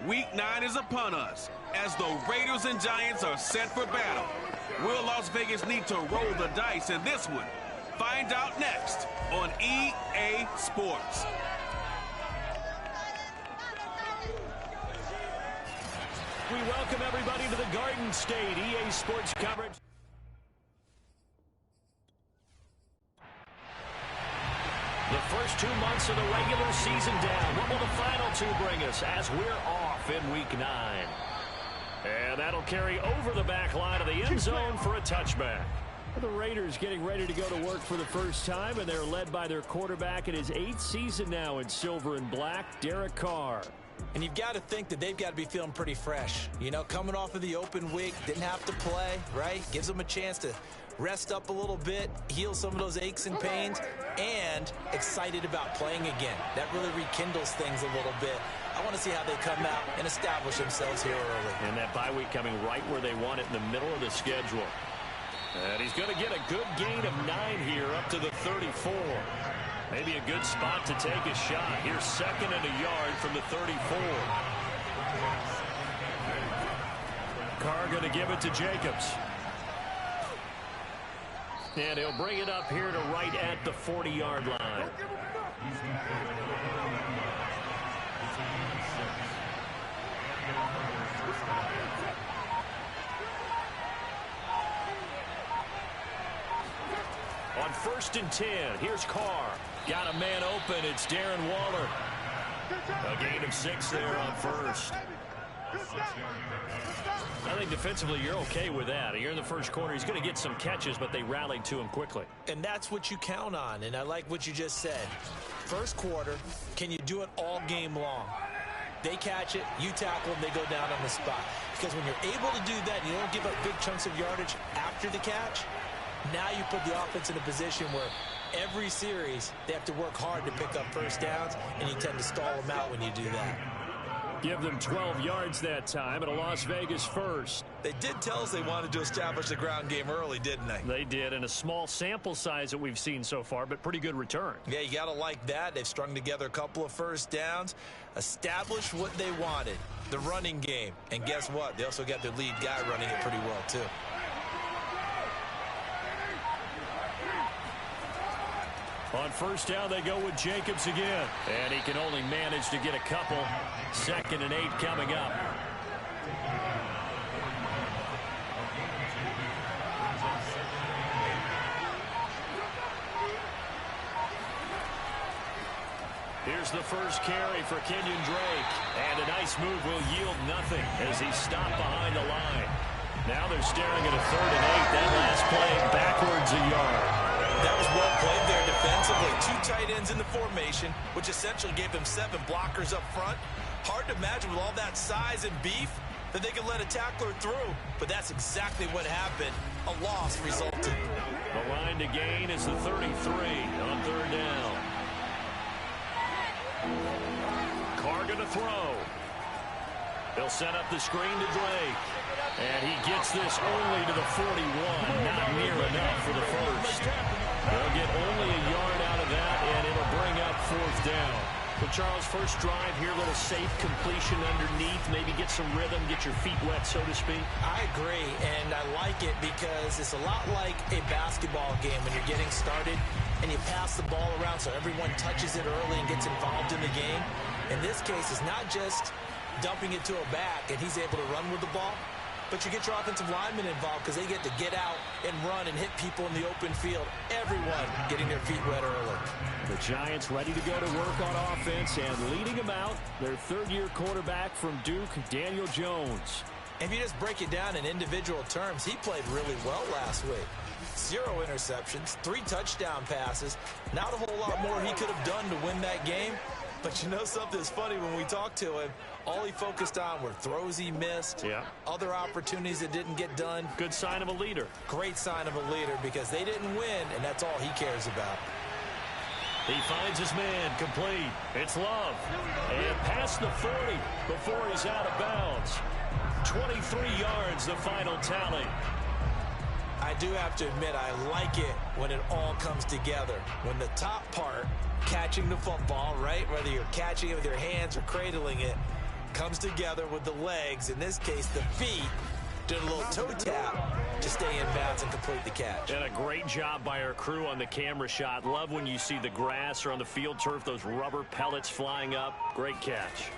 Week 9 is upon us as the Raiders and Giants are set for battle. Will Las Vegas need to roll the dice in this one? Find out next on EA Sports. We welcome everybody to the Garden State EA Sports coverage. The first 2 months of the regular season down. What will the final 2 bring us as we're off in Week 9? And that'll carry over the back line of the end zone for a touchback. The Raiders getting ready to go to work for the first time, and they're led by their quarterback in his 8th season now in silver and black, Derek Carr. And you've got to think that they've got to be feeling pretty fresh. You know, coming off of the open week, didn't have to play, right? Gives them a chance to rest up a little bit, heal some of those aches and pains, and excited about playing again. That really rekindles things a little bit. I want to see how they come out and establish themselves here early. And that bye week coming right where they want it in the middle of the schedule. And he's going to get a good gain of 9 here up to the 34. Maybe a good spot to take a shot. Here's 2nd and a yard from the 34. Carr going to give it to Jacobs. And he'll bring it up here to right at the 40-yard line. On 1st and 10, here's Carr. Got a man open. It's Darren Waller. A gain of 6 there on 1st. I think defensively you're okay with that. You're in the first quarter. He's going to get some catches, but they rallied to him quickly. And that's what you count on, and I like what you just said. First quarter, can you do it all game long? They catch it, you tackle them, they go down on the spot. Because when you're able to do that, you don't give up big chunks of yardage after the catch, now you put the offense in a position where every series they have to work hard to pick up first downs, and you tend to stall them out when you do that. Give them 12 yards that time and a Las Vegas first. They did tell us they wanted to establish the ground game early, didn't they? They did, and a small sample size that we've seen so far, but pretty good return. Yeah, you got to like that. They've strung together a couple of first downs, established what they wanted, the running game. And guess what? They also got their lead guy running it pretty well, too. On 1st down, they go with Jacobs again. And he can only manage to get a couple. 2nd and 8 coming up. Here's the first carry for Kenyon Drake. And a nice move will yield nothing as he's stopped behind the line. Now they're staring at a 3rd and 8. That last play backwards a yard. That was well played there defensively. 2 tight ends in the formation, which essentially gave them 7 blockers up front. Hard to imagine with all that size and beef that they could let a tackler through, but that's exactly what happened. A loss resulted. The line to gain is the 33 on 3rd down. Carr going to throw. They'll set up the screen to Drake. And he gets this only to the 41. Not near enough for the first. They'll get only a yard out of that, and it'll bring up 4th down. So, Charles, first drive here, a little safe completion underneath. Maybe get some rhythm, get your feet wet, so to speak. I agree, and I like it because it's a lot like a basketball game when you're getting started and you pass the ball around so everyone touches it early and gets involved in the game. In this case, it's not just dumping it to a back and he's able to run with the ball, but you get your offensive linemen involved because they get to get out and run and hit people in the open field. Everyone getting their feet wet early. The Giants ready to go to work on offense, and leading them out, their 3rd-year quarterback from Duke, Daniel Jones. If you just break it down in individual terms, he played really well last week. 0 interceptions, 3 touchdown passes. Not a whole lot more he could have done to win that game. But you know something that's funny, when we talked to him, all he focused on were throws he missed, other opportunities that didn't get done. Good sign of a leader. Great sign of a leader because they didn't win, and that's all he cares about. He finds his man complete. It's Love. And past the 40 before he's out of bounds. 23 yards, the final tally. I do have to admit, I like it when it all comes together. When the top part, catching the football, right, whether you're catching it with your hands or cradling it, comes together with the legs, in this case the feet, did a little toe tap to stay in bounds and complete the catch. And a great job by our crew on the camera shot. Love when you see the grass or on the field turf, those rubber pellets flying up. Great catch.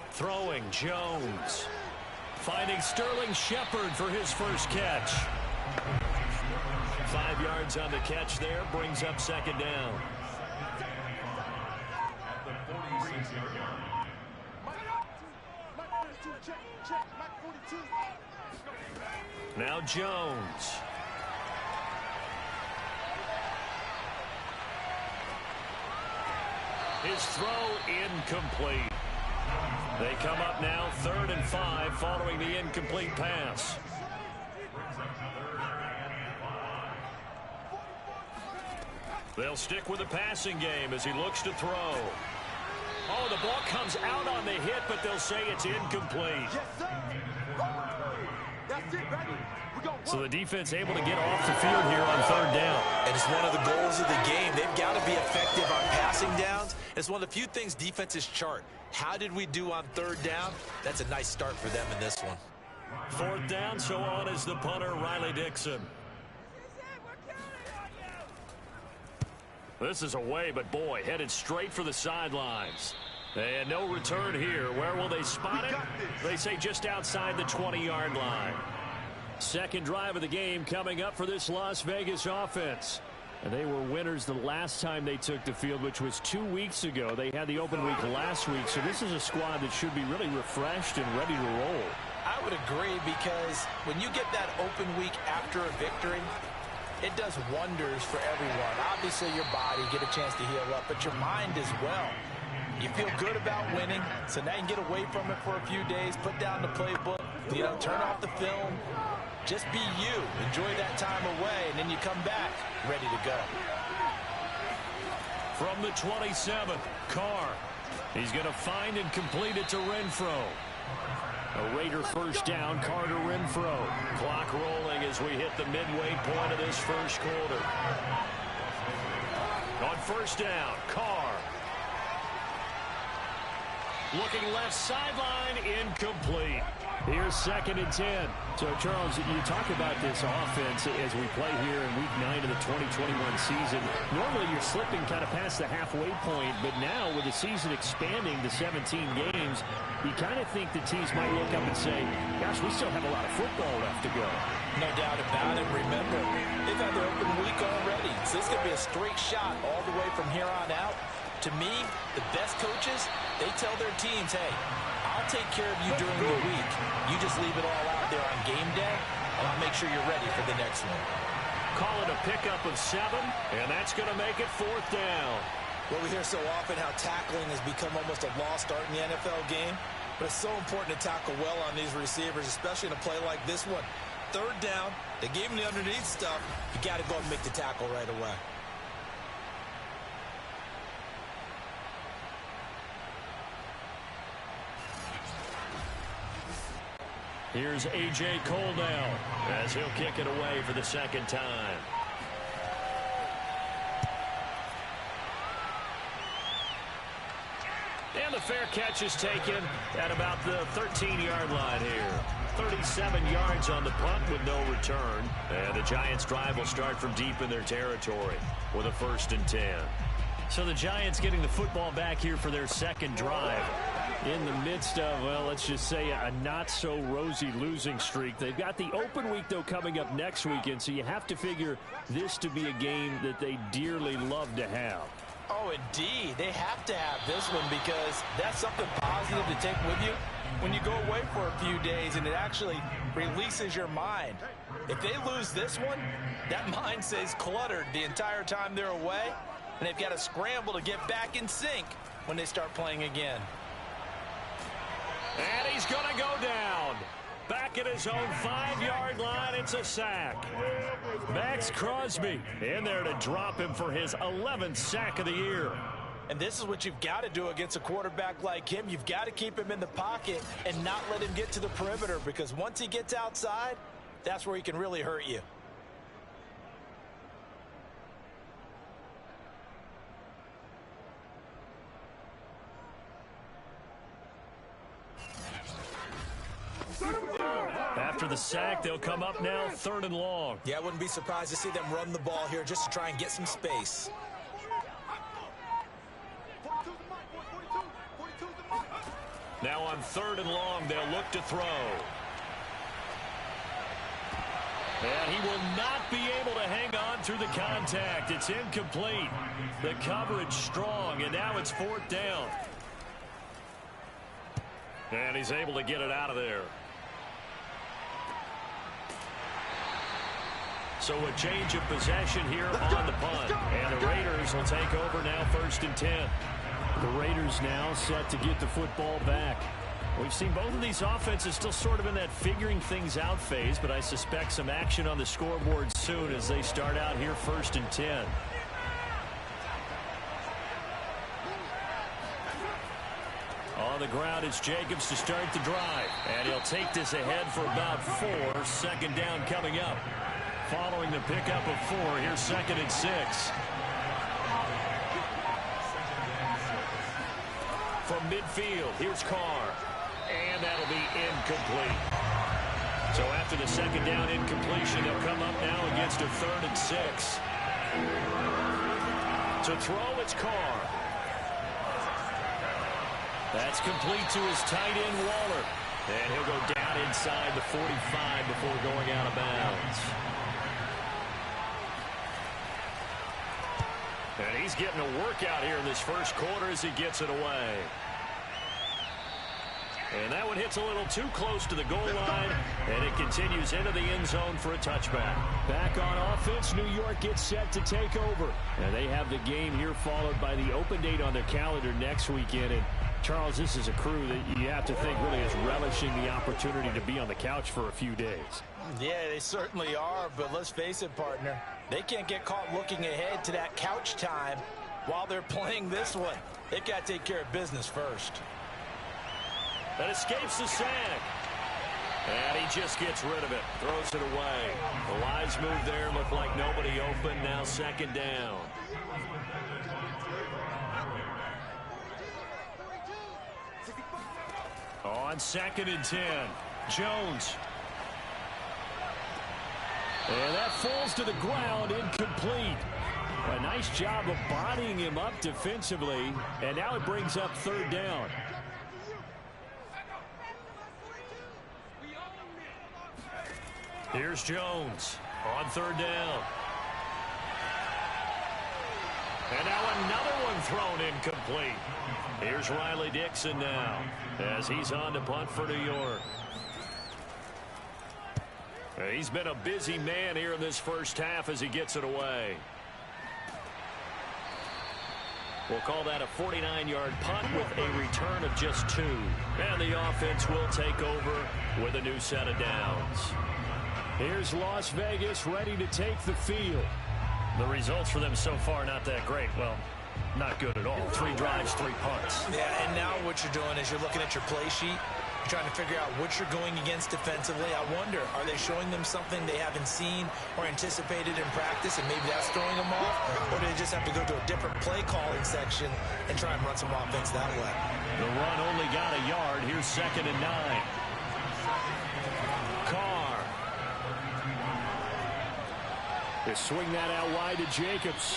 Throwing, Jones. Finding Sterling Shepard for his first catch. 5 yards on the catch there, brings up second down. Now Jones. His throw incomplete. They come up now 3rd and 5 following the incomplete pass. They'll stick with the passing game as he looks to throw. Oh, the ball comes out on the hit, but they'll say it's incomplete. So the defense able to get off the field here on 3rd down. And it's one of the goals of the game. They've got to be effective on passing downs. It's one of the few things defenses chart. How did we do on 3rd down? That's a nice start for them in this one. 4th down, so on is the punter, Riley Dixon. This is away, but boy, headed straight for the sidelines. And no return here. Where will they spot it? They say just outside the 20-yard line. Second drive of the game coming up for this Las Vegas offense. And they were winners the last time they took the field, which was 2 weeks ago. They had the open week last week, so this is a squad that should be really refreshed and ready to roll. I would agree, because when you get that open week after a victory, it does wonders for everyone. Obviously, your body, get a chance to heal up, but your mind as well. You feel good about winning, so now you can get away from it for a few days, put down the playbook, turn off the film. Just be you. Enjoy that time away, and then you come back ready to go. From the 27, Carr. He's going to find and complete it to Renfro. A Raider first down, Carter Renfro. Clock rolling as we hit the midway point of this first quarter. On first down, Carr. Looking left sideline, incomplete. Here's 2nd and 10. So, Charles, you talk about this offense as we play here in Week 9 of the 2021 season. Normally, you're slipping kind of past the halfway point, but now with the season expanding to 17 games, you kind of think the teams might look up and say, gosh, we still have a lot of football left to go. No doubt about it. Remember, they've had their open week already, so this is going to be a straight shot all the way from here on out. To me, the best coaches, they tell their teams, hey, I'll take care of you during the week. You just leave it all out there on game day, and I'll make sure you're ready for the next one. Call it a pickup of 7, and that's going to make it 4th down. Well, we hear so often how tackling has become almost a lost art in the NFL game, but it's so important to tackle well on these receivers, especially in a play like this one. 3rd down, they gave him the underneath stuff. You got to go and make the tackle right away. Here's A.J. Coldell as he'll kick it away for the 2nd time. And the fair catch is taken at about the 13-yard line here. 37 yards on the punt with no return. And the Giants' drive will start from deep in their territory with a 1st and 10. So the Giants getting the football back here for their 2nd drive in the midst of, well, let's just say a not-so-rosy losing streak. They've got the open week, though, coming up next weekend, so you have to figure this to be a game that they dearly love to have. Oh, indeed. They have to have this one because that's something positive to take with you when you go away for a few days, and it actually releases your mind. If they lose this one, that mind stays cluttered the entire time they're away, and they've got to scramble to get back in sync when they start playing again. And he's going to go down. Back at his own 5-yard line, it's a sack. Max Crosby in there to drop him for his 11th sack of the year. And this is what you've got to do against a quarterback like him. You've got to keep him in the pocket and not let him get to the perimeter, because once he gets outside, that's where he can really hurt you. the sack, they'll come up now 3rd and long. Yeah, I wouldn't be surprised to see them run the ball here just to try and get some space. Now on 3rd and long, they'll look to throw. And he will not be able to hang on through the contact. It's incomplete. The coverage strong, and now it's 4th down. And he's able to get it out of there. So a change of possession here on the punt. And the Raiders will take over now 1st and 10. The Raiders now set to get the football back. We've seen both of these offenses still sort of in that figuring things out phase, but I suspect some action on the scoreboard soon as they start out here 1st and 10. On the ground, it's Jacobs to start the drive. And he'll take this ahead for about 4. 2nd down coming up. Following the pickup of 4, here's 2nd and 6. From midfield, here's Carr. And that'll be incomplete. So after the 2nd down incompletion, they'll come up now against a 3rd and 6. To throw, it's Carr. That's complete to his tight end, Waller. And he'll go down inside the 45 before going out of bounds. And he's getting a workout here in this 1st quarter as he gets it away. And that one hits a little too close to the goal line, and it continues into the end zone for a touchback. Back on offense, New York gets set to take over. And they have the game here followed by the open date on their calendar next weekend. And Charles, this is a crew that you have to think really is relishing the opportunity to be on the couch for a few days. Yeah, they certainly are, but let's face it, partner. They can't get caught looking ahead to that couch time while they're playing this one. They got to take care of business first. That escapes the sack. And he just gets rid of it. Throws it away. The lines move there. Look like nobody open. Now 2nd down. On 2nd and 10. Jones. And that falls to the ground, incomplete. A nice job of bodying him up defensively. And now it brings up 3rd down. Here's Jones on 3rd down. And now another one thrown incomplete. Here's Riley Dixon now as he's on to punt for New York. He's been a busy man here in this 1st half as he gets it away. We'll call that a 49-yard punt with a return of just 2. And the offense will take over with a new set of downs. Here's Las Vegas ready to take the field. The results for them so far not that great. Well, not good at all. 3 drives, 3 punts. Yeah, and now what you're doing is you're looking at your play sheet. You're trying to figure out what you're going against defensively. I wonder, are they showing them something they haven't seen or anticipated in practice, and maybe that's throwing them off? Or do they just have to go to a different play calling section and try and run some offense that way? The run only got a yard. Here's 2nd and 9. Carr. They swing that out wide to Jacobs.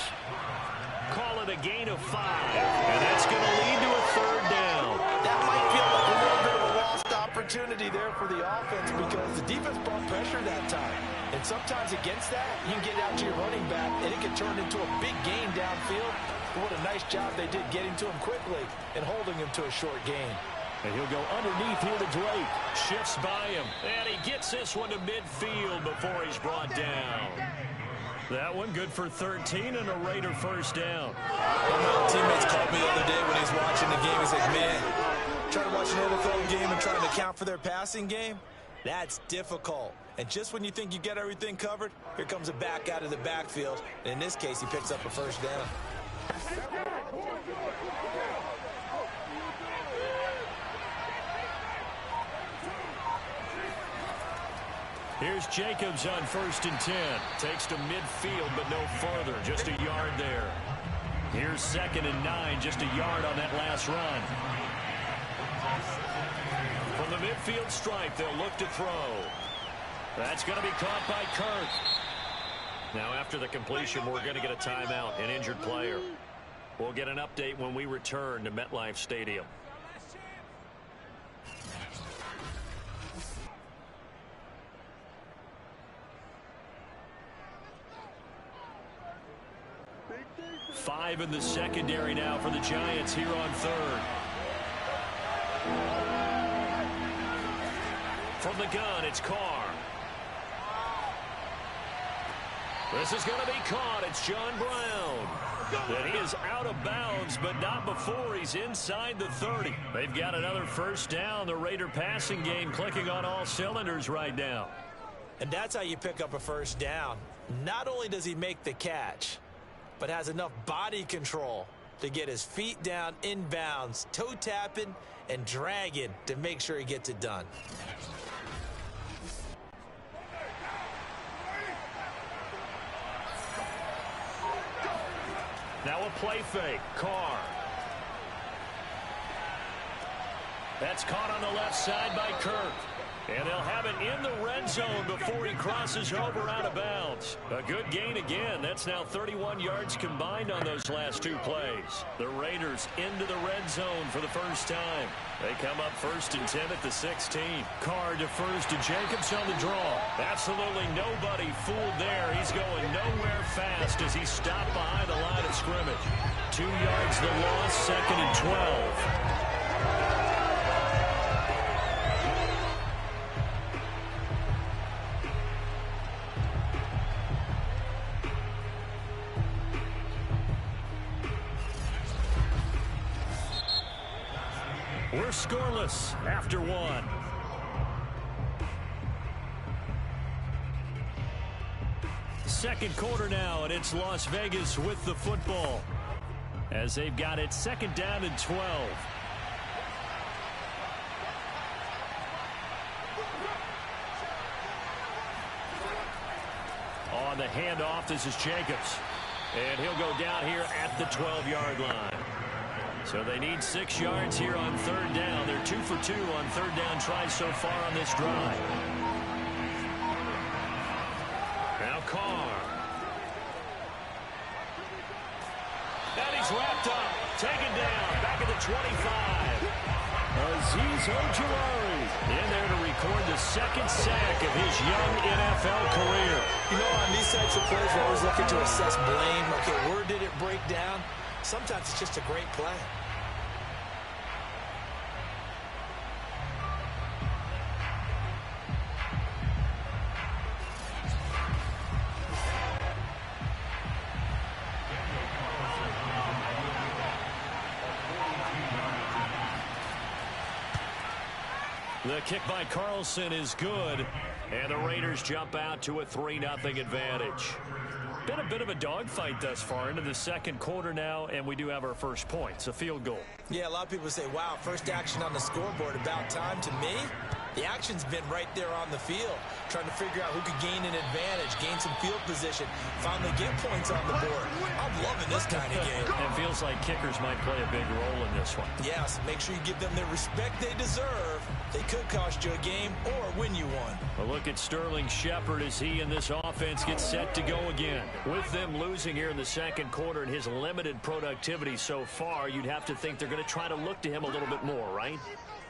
Call it a gain of 5. And that's going to lead to a 3rd down. That might feel like a little bit of a lost opportunity there for the offense because the defense brought pressure that time. And sometimes against that, you can get out to your running back, and it can turn into a big gain downfield. But what a nice job they did getting to him quickly and holding him to a short gain. And he'll go underneath here to Drake. Shifts by him. And he gets this one to midfield before he's brought down. That one good for 13 and a Raider 1st down. One of my teammates called me the other day when he was watching the game. He's like, man, trying to watch an NFL game and trying to account for their passing game, that's difficult. And just when you think you get everything covered, here comes a back out of the backfield. And in this case, he picks up a 1st down. Here's Jacobs on 1st and 10. Takes to midfield, but no further. Just a yard there. Here's 2nd and 9. Just a yard on that last run. From the midfield stripe, they'll look to throw. That's going to be caught by Kirk. Now, after the completion, we're going to get a timeout, an injured player. We'll get an update when we return to MetLife Stadium. Five in the secondary now for the Giants here on third. From the gun, it's Carr. This is going to be caught. It's John Brown. And he is out of bounds, but not before he's inside the 30. They've got another first down. The Raider passing game clicking on all cylinders right now. And that's how you pick up a first down. Not only does he make the catch, but has enough body control to get his feet down inbounds, toe tapping and dragging to make sure he gets it done. Now a play fake. Carr. That's caught on the left side by Kirk. And they'll have it in the red zone before he crosses over out of bounds. A good gain again. That's now 31 yards combined on those last two plays. The Raiders into the red zone for the first time. They come up 1st and 10 at the 16. Carr defers to Jacobs on the draw. Absolutely nobody fooled there. He's going nowhere fast as he's stopped behind the line of scrimmage. 2 yards the loss, 2nd and 12. We're scoreless after one. Second quarter now, and it's Las Vegas with the football as they've got it 2nd down and 12. On the handoff, this is Jacobs. And he'll go down here at the 12-yard line. So they need 6 yards here on 3rd down. They're 2 for 2 on 3rd down tries so far on this drive. Now Carr. And he's wrapped up. Taken down. Back at the 25. Azeez Ojulari in there to record the 2nd sack of his young NFL career. You know, on these types of plays, we're always looking to assess blame. Okay, where did it break down? Sometimes it's just a great play. The kick by Carlson is good, and the Raiders jump out to a 3-0 advantage. Been a bit of a dogfight thus far into the 2nd quarter now, and we do have our first points, a field goal. Yeah, a lot of people say, wow, first action on the scoreboard, about time. To me, the action's been right there on the field, trying to figure out who could gain an advantage, gain some field position, finally get points on the board. I'm loving this kind of game. It feels like kickers might play a big role in this one. Yes, make sure you give them the respect they deserve. They could cost you a game or win you one. A look at Sterling Shepard as he and this offense get set to go again. With them losing here in the 2nd quarter and his limited productivity so far, you'd have to think they're going to try to look to him a little bit more, right?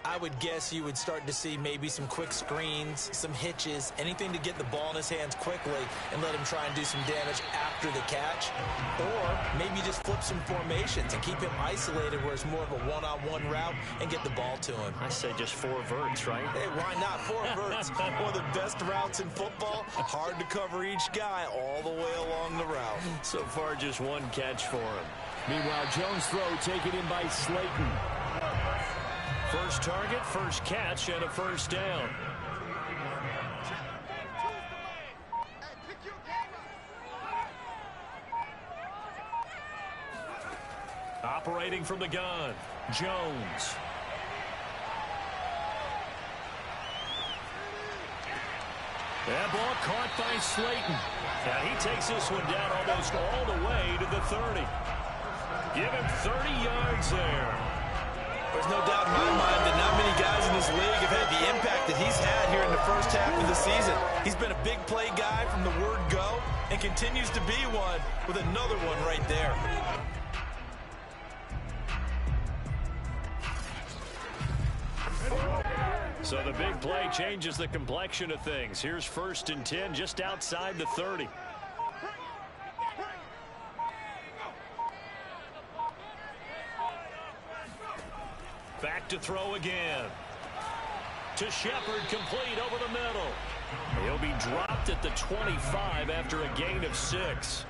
I would guess you would start to see maybe some quick screens, some hitches, anything to get the ball in his hands quickly and let him try and do some damage after the catch. Or maybe just flip some formations and keep him isolated where it's more of a one-on-one route and get the ball to him. I say just 4 verts, right? Hey, why not? 4 verts. One of the best routes in football. Hard to cover each guy all the way along the route. So far, just 1 catch for him. Meanwhile, Jones' throw taken in by Slayton. First target, first catch, and a first down. Operating from the gun, Jones. That ball caught by Slayton. And he takes this one down almost all the way to the 30. Give him 30 yards there. There's no doubt in my mind that not many guys in this league have had the impact that he's had here in the first half of the season. He's been a big play guy from the word go and continues to be one with another one right there. So the big play changes the complexion of things. Here's 1st and 10 just outside the 30. Back to throw again. To Shepard, complete over the middle. He'll be dropped at the 25 after a gain of 6.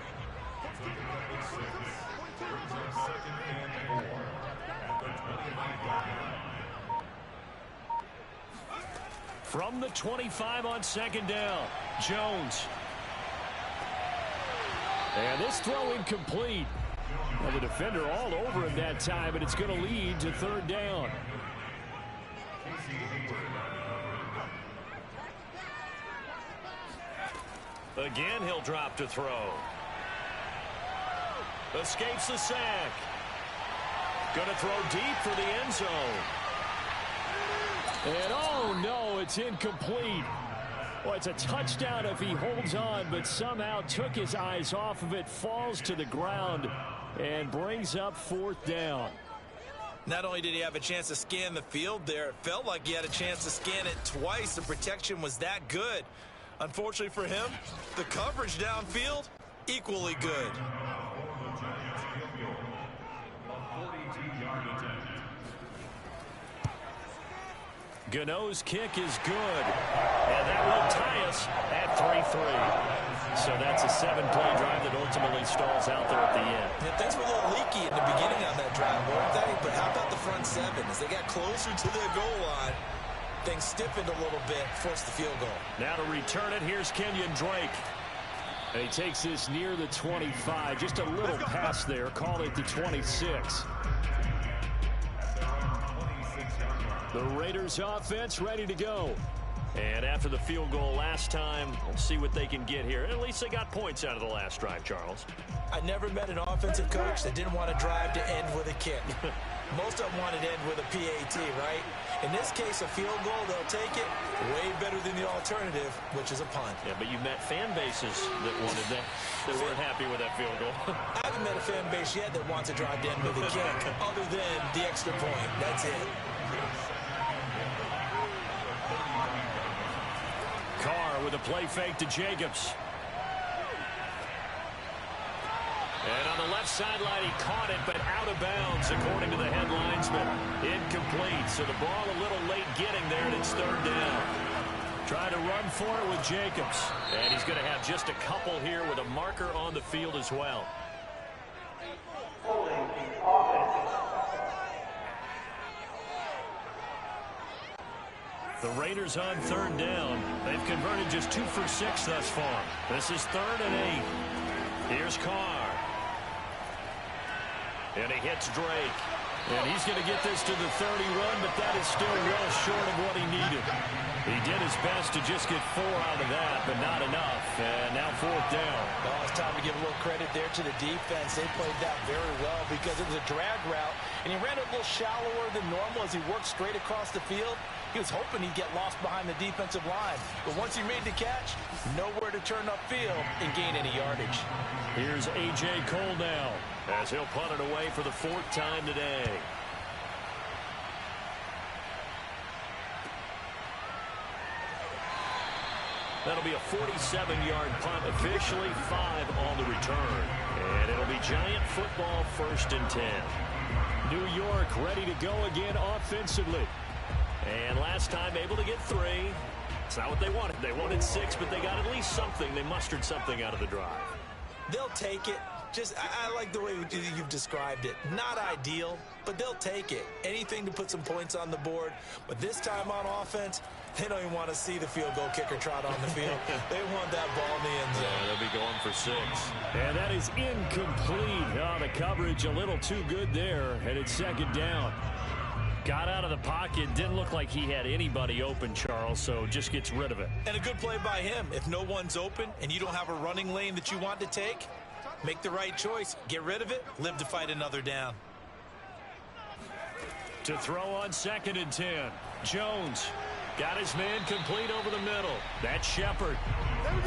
From the 25 on 2nd down, Jones. And this throw incomplete. Well, the defender all over him that time, and it's going to lead to 3rd down. Again, he'll drop to throw. Escapes the sack. Going to throw deep for the end zone. And oh no, it's incomplete. Well, it's a touchdown if he holds on, but somehow took his eyes off of it, falls to the ground, and brings up 4th down. Not only did he have a chance to scan the field there, it felt like he had a chance to scan it twice. The protection was that good. Unfortunately for him, the coverage downfield, equally good. Gano's kick is good, and that will tie us at 3-3. So that's a 7-play drive that ultimately stalls out there at the end. Yeah, things were a little leaky in the beginning on that drive, weren't they? But how about the front 7? As they got closer to their goal line, things stiffened a little bit, forced the field goal. Now to return it, here's Kenyon Drake. And he takes this near the 25. Just a little pass there. Call it the 26. The Raiders offense ready to go. And after the field goal last time, we'll see what they can get here. At least they got points out of the last drive, Charles. I never met an offensive coach that didn't want to drive to end with a kick. Most of them wanted to end with a PAT, right? In this case, a field goal, they'll take it. Way better than the alternative, which is a punt. Yeah, but you met fan bases that wanted that, that weren't happy with that field goal. I haven't met a fan base yet that wants to drive to end with a kick, other than the extra point. That's it. Carr with a play fake to Jacobs. And on the left sideline, he caught it, but out of bounds, according to the head linesman. Incomplete, so the ball a little late getting there, and it's 3rd down. Trying to run for it with Jacobs. And he's going to have just a couple here with a marker on the field as well. The Raiders on 3rd down. They've converted just 2 for 6 thus far. This is 3rd and 8. Here's Carr. And he hits Drake. And he's going to get this to the 31, but that is still well short of what he needed. He did his best to just get 4 out of that, but not enough. And now 4th down. Well, it's time to give a little credit there to the defense. They played that very well because it was a drag route, and he ran it a little shallower than normal as he worked straight across the field. He was hoping he'd get lost behind the defensive line. But once he made the catch, nowhere to turn upfield and gain any yardage. Here's A.J. Cole now as he'll punt it away for the 4th time today. That'll be a 47-yard punt, officially 5 on the return. And it'll be Giant football, 1st and 10. New York ready to go again offensively. And last time able to get 3. It's not what they wanted. They wanted 6, but they got at least something. They mustered something out of the drive. They'll take it. I like the way you've described it. Not ideal, but they'll take it. Anything to put some points on the board. But this time on offense, they don't even want to see the field goal kicker trot on the field. They want that ball in the end zone. Yeah, they'll be going for 6. And that is incomplete. Oh, the coverage a little too good there, and it's 2nd down. Got out of the pocket. Didn't look like he had anybody open, Charles, so just gets rid of it. And a good play by him. If no one's open and you don't have a running lane that you want to take, make the right choice. Get rid of it. Live to fight another down. To throw on 2nd and 10. Jones got his man complete over the middle. That's Shepard.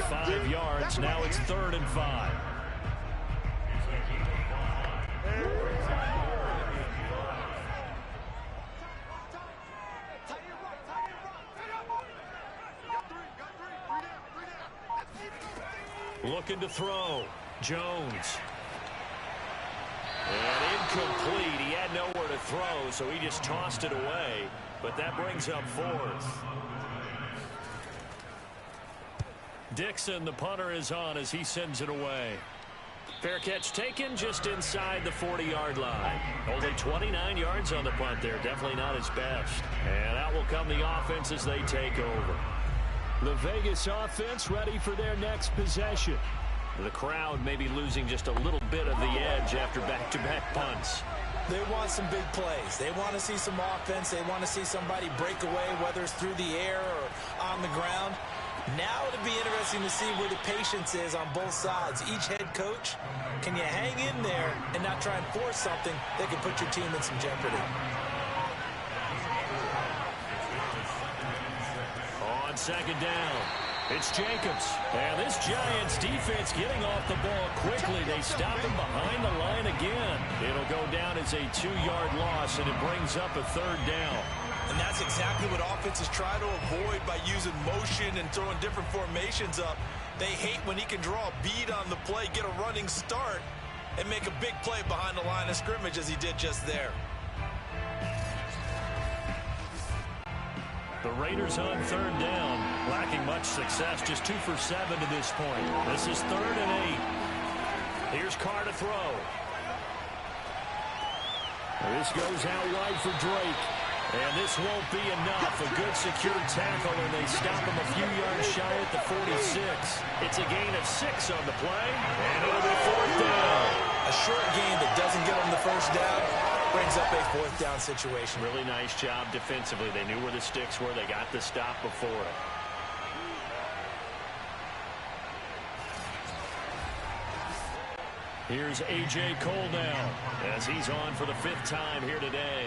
5 yards. Now it's 3rd and 5. Looking to throw. Jones. And incomplete. He had nowhere to throw, so he just tossed it away. But that brings up 4th. Dixon, the punter, is on as he sends it away. Fair catch taken just inside the 40-yard line. Only 29 yards on the punt there. Definitely not his best. And out will come the offense as they take over. The Vegas offense ready for their next possession. The crowd may be losing just a little bit of the edge after back-to-back punts. They want some big plays. They want to see some offense. They want to see somebody break away, whether it's through the air or on the ground. Now it'll be interesting to see where the patience is on both sides. Each head coach, can you hang in there and not try and force something that can put your team in some jeopardy? On 2nd down, it's Jacobs. And this Giants defense getting off the ball quickly. They stop him behind the line again. It'll go down as a 2-yard loss, and it brings up a 3rd down. And that's exactly what offenses try to avoid by using motion and throwing different formations up. They hate when he can draw a bead on the play, get a running start, and make a big play behind the line of scrimmage as he did just there. The Raiders on 3rd down, lacking much success, just 2 for 7 to this point. This is 3rd and 8. Here's Carr to throw. This goes out wide for Drake. And this won't be enough. A good secure tackle, and they stop him a few yards shy at the 46. It's a gain of 6 on the play, and it'll be 4th down. A short gain that doesn't get them the first down brings up a 4th down situation. Really nice job defensively. They knew where the sticks were. They got the stop before it. Here's A.J. Cole now as he's on for the 5th time here today.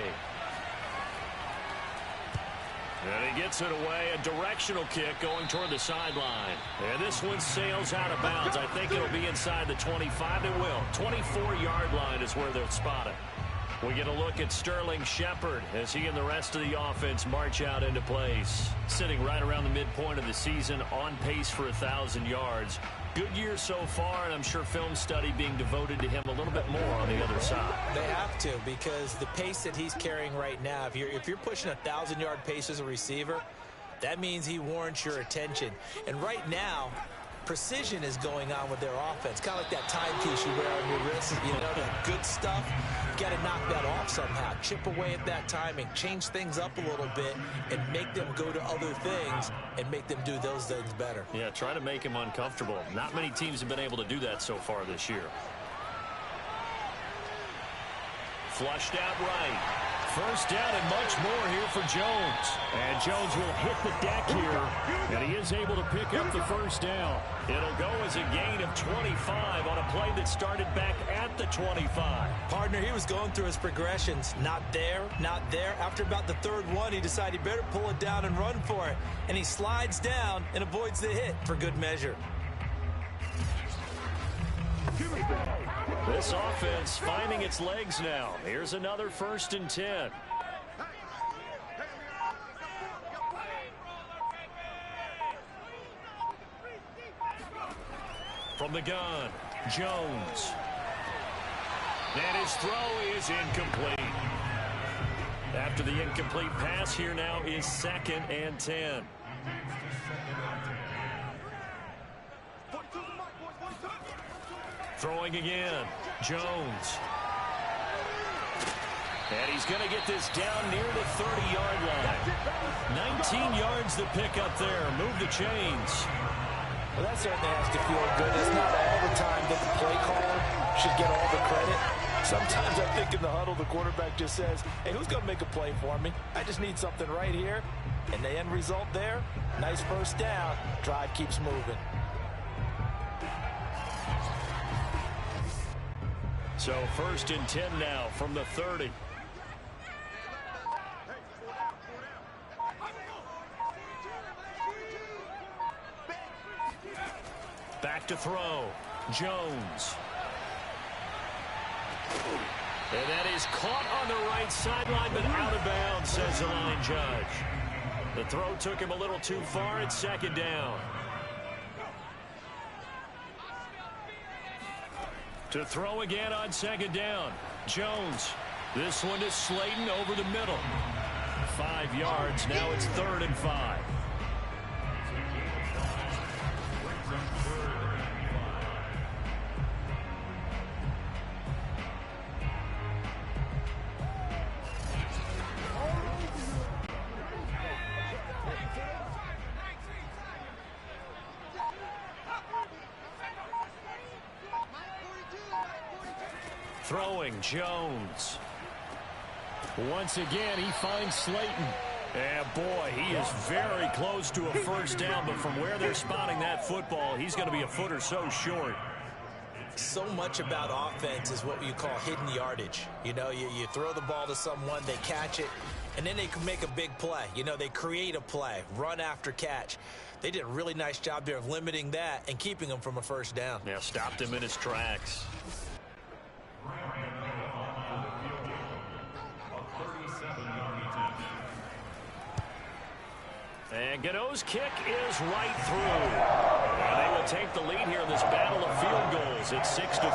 And he gets it away, a directional kick going toward the sideline. And this one sails out of bounds. I think it'll be inside the 25. It will. 24-yard line is where they'll spot it. We get a look at Sterling Shepard as he and the rest of the offense march out into place. Sitting right around the midpoint of the season, on pace for 1,000 yards. Good year so far, and I'm sure film study being devoted to him a little bit more on the other side. They have to, because the pace that he's carrying right now, if you're pushing a 1,000-yard pace as a receiver, that means he warrants your attention. And right now, precision is going on with their offense. Kind of like that timepiece you wear on your wrist. You know, the good stuff. You got to knock that off somehow. Chip away at that timing. Change things up a little bit and make them go to other things and make them do those things better. Yeah, try to make him uncomfortable. Not many teams have been able to do that so far this year. Flushed out right. First down and much more here for Jones. And Jones will hit the deck here, and he is able to pick up the first down. It'll go as a gain of 25 on a play that started back at the 25. Partner, he was going through his progressions. Not there, not there. After about the 3rd one, he decided he better pull it down and run for it. And he slides down and avoids the hit for good measure. This offense finding its legs now. Here's another 1st and 10. From the gun, Jones. And his throw is incomplete. After the incomplete pass, here now is 2nd and 10. Throwing again, Jones. And he's going to get this down near the 30-yard line. 19 yards to pick up there. Move the chains. Well, that certainly has to feel good. It's not all the time that the play caller should get all the credit. Sometimes I think in the huddle, the quarterback just says, hey, who's going to make a play for me? I just need something right here. And the end result there, nice first down. Drive keeps moving. So 1st and 10 now from the 30. Back to throw. Jones. And that is caught on the right sideline, but out of bounds, says the line judge. The throw took him a little too far. It's second down. To throw again on second down. Jones. This one is Slayton over the middle. 5 yards. Now it's 3rd and 5. Throwing Jones. Once again, he finds Slayton. And boy, he is very close to a first down, but from where they're spotting that football, he's going to be a foot or so short. So much about offense is what you call hidden yardage. You know, you throw the ball to someone, they catch it, and then they can make a big play. You know, they create a play, run after catch. They did a really nice job there of limiting that and keeping him from a first down. Yeah, stopped him in his tracks. And Gano's kick is right through. And they will take the lead here in this battle of field goals. It's 6-3.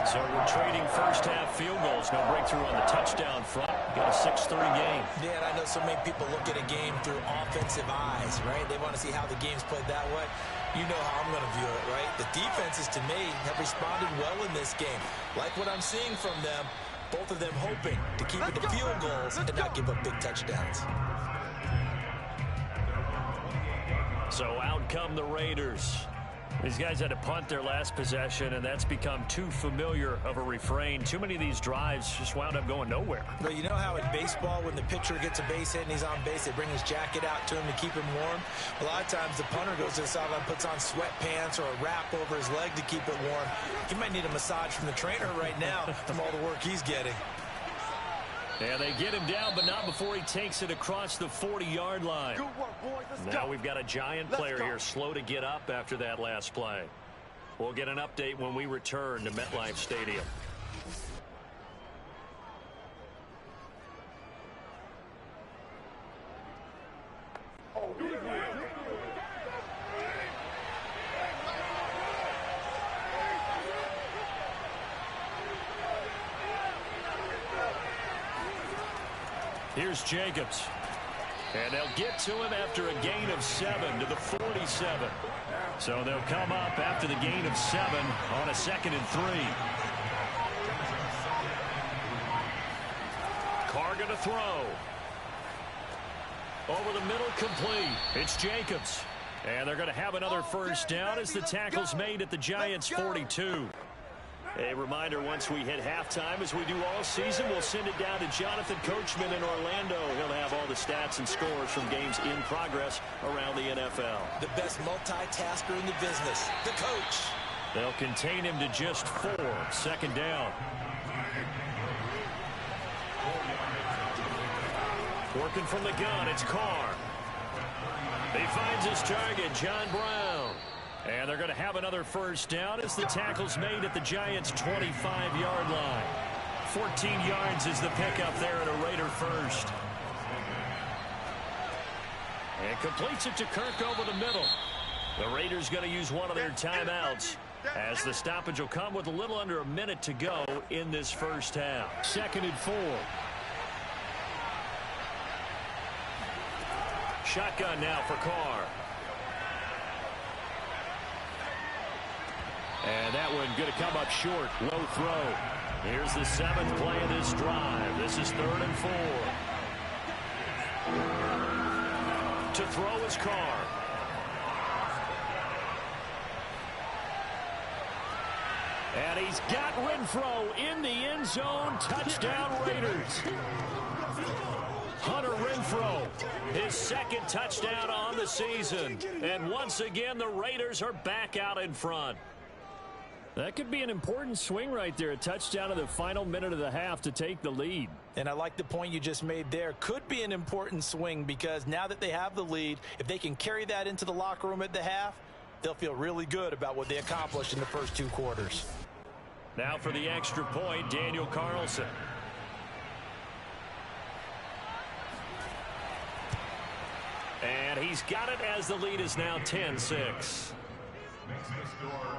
So we're trading first half field goals. No breakthrough on the touchdown front. Got a 6-3 game. Yeah, and I know so many people look at a game through offensive eyes, right? They want to see how the game's played that way. You know how I'm going to view it, right? The defenses, to me, have responded well in this game. Like what I'm seeing from them, both of them hoping to keep it to field goals and not give up big touchdowns. So out come the Raiders. These guys had to punt their last possession, and that's become too familiar of a refrain. Too many of these drives just wound up going nowhere. But you know how in baseball, when the pitcher gets a base hit and he's on base, they bring his jacket out to him to keep him warm? A lot of times the punter goes to the sideline, puts on sweatpants or a wrap over his leg to keep it warm. He might need a massage from the trainer right now from all the work he's getting. And they get him down, but not before he takes it across the 40-yard line. Good work, boys. Let's now go. we've got a giant player here slow to get up after that last play. We'll get an update when we return to MetLife Stadium. Here's Jacobs. And they'll get to him after a gain of 7 to the 47. So they'll come up after the gain of 7 on a 2nd and 3. Carr gonna throw. Over the middle, complete. It's Jacobs. And they're going to have another first down as the tackle's made at the Giants' 42. A reminder, once we hit halftime, as we do all season, we'll send it down to Jonathan Coachman in Orlando. He'll have all the stats and scores from games in progress around the NFL. The best multitasker in the business, the coach. They'll contain him to just 4. 2nd down. Working from the gun, it's Carr. He finds his target, John Brown. And they're going to have another first down as the tackle's made at the Giants' 25-yard line. 14 yards is the pickup there at a Raider first. And completes it to Kirk over the middle. The Raiders going to use one of their timeouts as the stoppage will come with a little under a minute to go in this first half. 2nd and 4. Shotgun now for Carr. And that one going to come up short. Low throw. Here's the 7th play of this drive. This is 3rd and 4. To throw is Carr. And he's got Renfrow in the end zone. Touchdown Raiders. Hunter Renfrow, his 2nd touchdown on the season. And once again, the Raiders are back out in front. That could be an important swing right there. A touchdown in the final minute of the half to take the lead. And I like the point you just made there. Could be an important swing because now that they have the lead, if they can carry that into the locker room at the half, they'll feel really good about what they accomplished in the first 2 quarters. Now for the extra point, Daniel Carlson. And he's got it as the lead is now 10-6.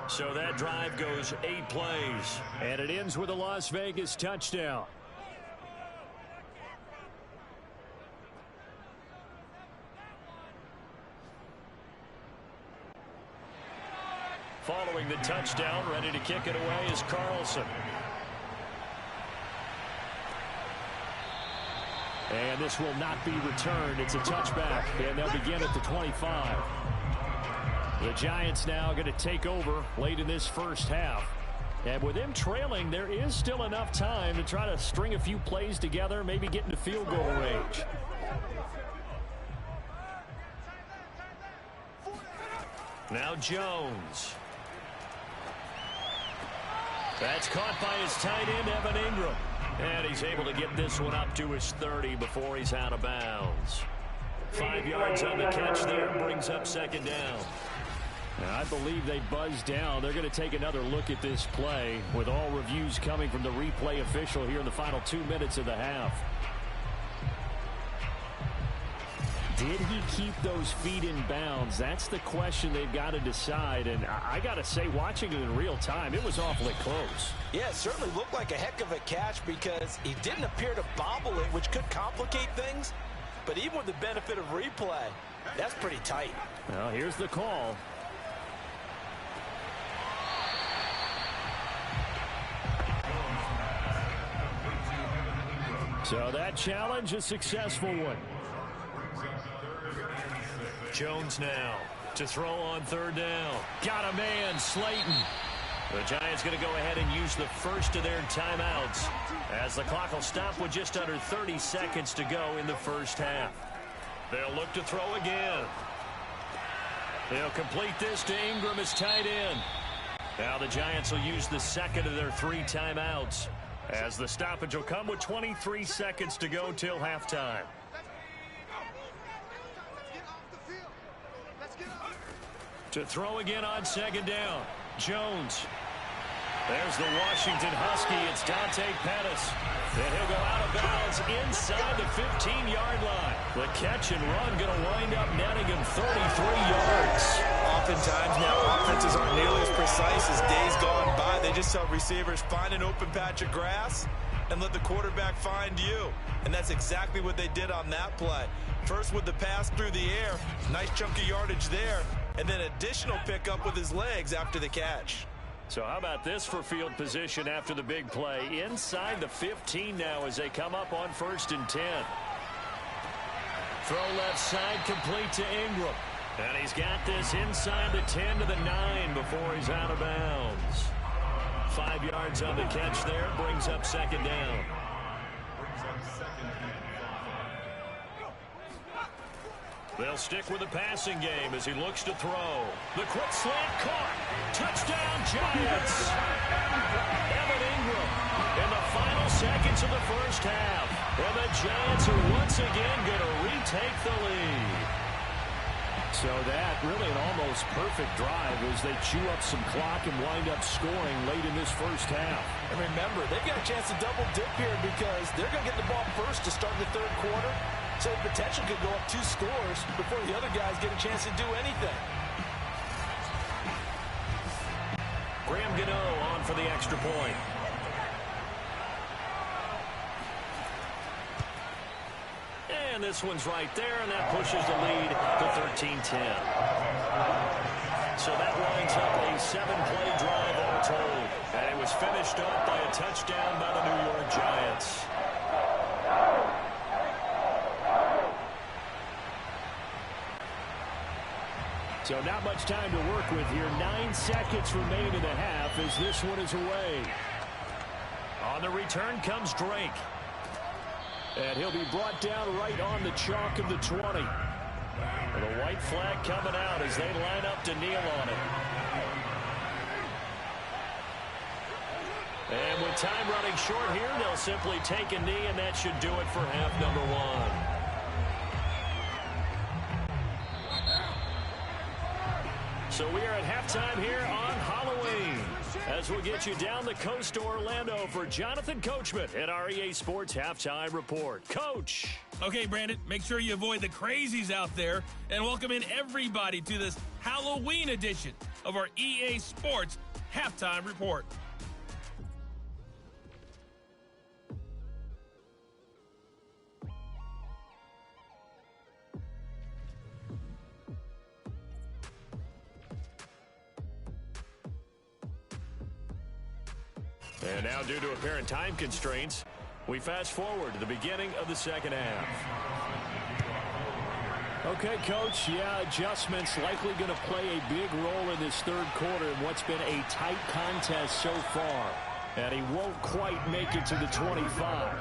So that drive goes 8 plays. And it ends with a Las Vegas touchdown. Following the touchdown, ready to kick it away is Carlson. And this will not be returned. It's a touchback, and they'll begin at the 25. The Giants now going to take over late in this first half. And with them trailing, there is still enough time to try to string a few plays together, maybe get into field goal range. Now Jones. That's caught by his tight end, Evan Ingram. And he's able to get this one up to his 30 before he's out of bounds. 5 yards on the catch there, brings up second down. Now, I believe they buzzed down. They're going to take another look at this play with all reviews coming from the replay official here in the final 2 minutes of the half. Did he keep those feet in bounds? That's the question they've got to decide. And I got to say, watching it in real time, it was awfully close. Yeah, it certainly looked like a heck of a catch because he didn't appear to bobble it, which could complicate things. But even with the benefit of replay, that's pretty tight. Well, here's the call. So that challenge, a successful one. Jones now to throw on third down. Got a man, Slayton. The Giants going to go ahead and use the first of their timeouts as the clock will stop with just under 30 seconds to go in the first half. They'll look to throw again. They'll complete this to Ingram as tight end. Now the Giants will use the second of their 3 timeouts as the stoppage will come with 23 seconds to go till halftime. To throw again on second down. Jones. There's the Washington Husky. It's Dante Pettis. And he'll go out of bounds inside the 15-yard line. The catch and run going to wind up netting him 33 yards. Oftentimes now offenses aren't nearly as precise as days gone by. They just tell receivers, find an open patch of grass and let the quarterback find you. And that's exactly what they did on that play. First with the pass through the air. Nice chunky yardage there. And then additional pickup with his legs after the catch. So how about this for field position after the big play? Inside the 15 now as they come up on 1st and 10. Throw left side complete to Ingram. And he's got this inside the 10 to the 9 before he's out of bounds. 5 yards on the catch there, brings up second down. They'll stick with the passing game as he looks to throw. The quick slant caught. Touchdown, Giants. Evan Ingram in the final seconds of the first half. And the Giants are once again going to retake the lead. So that really an almost perfect drive as they chew up some clock and wind up scoring late in this first half. And remember, they've got a chance to double dip here because they're going to get the ball first to start the third quarter. So the potential could go up 2 scores before the other guys get a chance to do anything. Graham Gano on for the extra point. And this one's right there, and that pushes the lead to 13-10. So that lines up a 7-play drive all told. And it was finished up by a touchdown by the New York Giants. So not much time to work with here. 9 seconds remain in the half as this one is away. On the return comes Drake. And he'll be brought down right on the chalk of the 20. The white flag coming out as they line up to kneel on it. And with time running short here, they'll simply take a knee, and that should do it for half number 1. So we are at halftime here on Halloween as we'll get you down the coast to Orlando for Jonathan Coachman at our EA Sports Halftime Report. Coach. Okay, Brandon, make sure you avoid the crazies out there and welcome in everybody to this Halloween edition of our EA Sports Halftime Report. And now, due to apparent time constraints, we fast forward to the beginning of the second half. Okay, Coach, adjustments likely going to play a big role in this third quarter in what's been a tight contest so far. And he won't quite make it to the 25.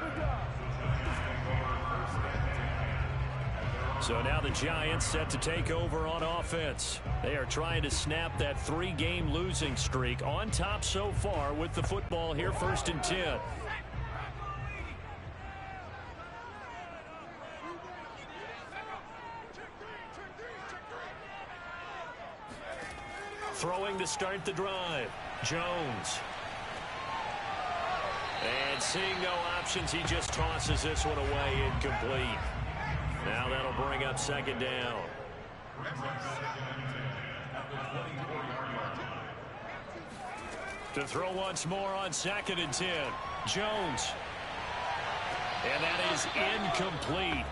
So now the Giants set to take over on offense. They are trying to snap that 3-game losing streak, on top so far with the football here, 1st and 10. Throwing to start the drive, Jones. And seeing no options, he just tosses this one away, incomplete. Now that'll bring up 2nd down. To throw once more on 2nd and 10. Jones. And that is incomplete.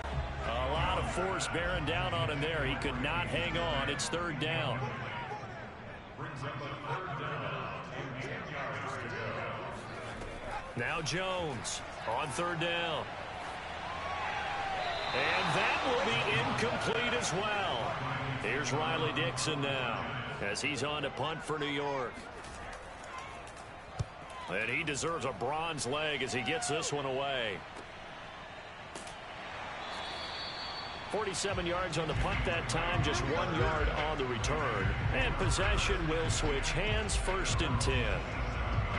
A lot of force bearing down on him there. He could not hang on. It's 3rd down. Now Jones on 3rd down. And that will be incomplete as well. Here's Riley Dixon now as he's on to punt for New York. And he deserves a bronze leg as he gets this one away. 47 yards on the punt that time, just 1 yard on the return. And possession will switch hands, 1st and 10.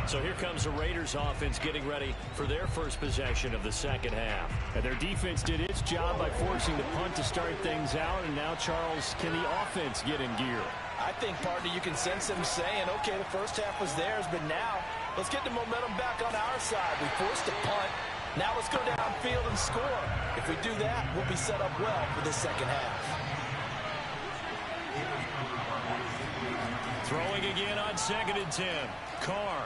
So here comes the Raiders offense getting ready for their first possession of the second half. And their defense did its job by forcing the punt to start things out. And now, Charles, can the offense get in gear? I think, partner, you can sense them saying, okay, the first half was theirs, but now let's get the momentum back on our side. We forced a punt. Now let's go downfield and score. If we do that, we'll be set up well for the second half. Throwing again on 2nd and 10. Carr.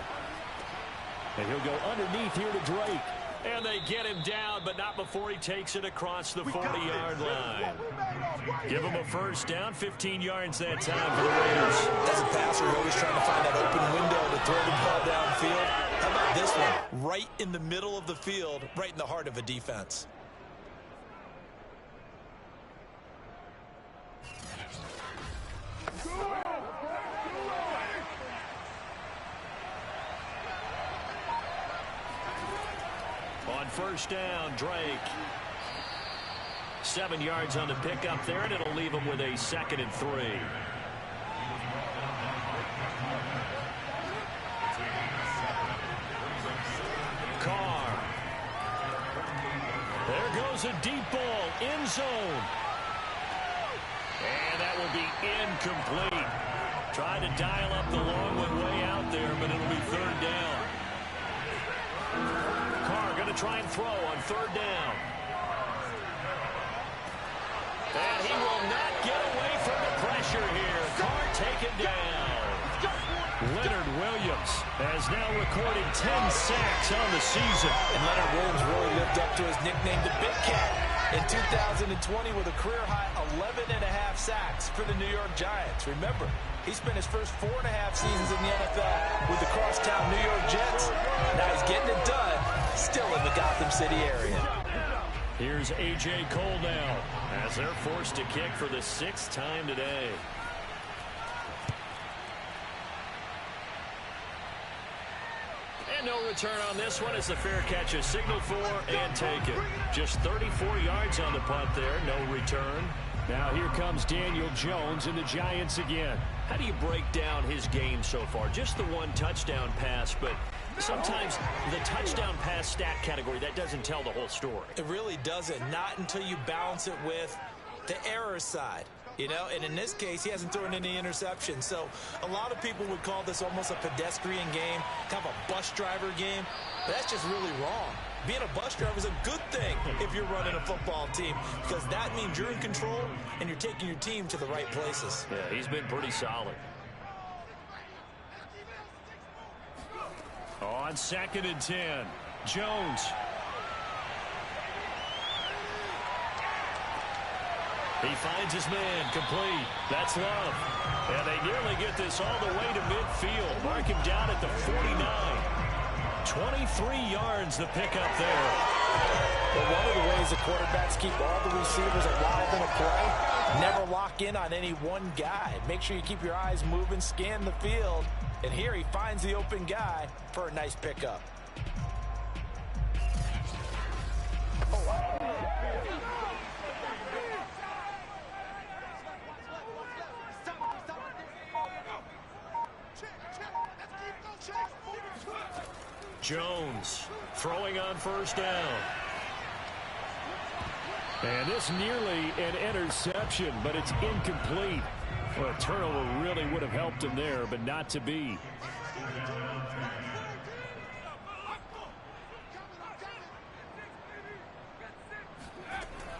And he'll go underneath here to Drake. And they get him down, but not before he takes it across the 40-yard line. Give him a first down, 15 yards that time for the Raiders. As a passer, you're always trying to find that open window to throw the ball downfield. How about this one? Right in the middle of the field, right in the heart of a defense. On 1st down, Drake. 7 yards on the pickup there, and it'll leave him with a 2nd and 3. Carr. There goes a deep ball, end zone. And that will be incomplete. Tried to dial up the long one way out there, but it'll be 3rd down. Carr going to try and throw on 3rd down. And he will not get away from the pressure here. Carr taken down. Leonard Williams has now recorded 10 sacks on the season. And Leonard Williams really lived up to his nickname, the Big Cat, in 2020 with a career-high 11.5 sacks for the New York Giants. Remember, he spent his first 4.5 seasons in the NFL with the crosstown New York Jets. Now he's getting it done, still in the Gotham City area. Here's A.J. Cole now as they're forced to kick for the 6th time today. And no return on this one as the fair catch is signaled for and taken. Just 34 yards on the punt there, no return. Now here comes Daniel Jones and the Giants again. How do you break down his game so far? Just the 1 touchdown pass, but sometimes the touchdown pass stat category, that doesn't tell the whole story. It really doesn't, not until you balance it with the error side. You know, and in this case, he hasn't thrown any interceptions. So a lot of people would call this almost a pedestrian game, kind of a bus driver game. But that's just really wrong. Being a bus driver is a good thing if you're running a football team, because that means you're in control and you're taking your team to the right places. Yeah, he's been pretty solid. On 2nd and 10, Jones. He finds his man, complete. That's Love. And they nearly get this all the way to midfield. Mark him down at the 49. 23 yards the pickup there. But one of the ways the quarterbacks keep all the receivers alive in a play, never lock in on any one guy. Make sure you keep your eyes moving, scan the field. And here he finds the open guy for a nice pickup. Jones throwing on 1st down. And this nearly an interception, but it's incomplete. Well, a turnover really would have helped him there, but not to be.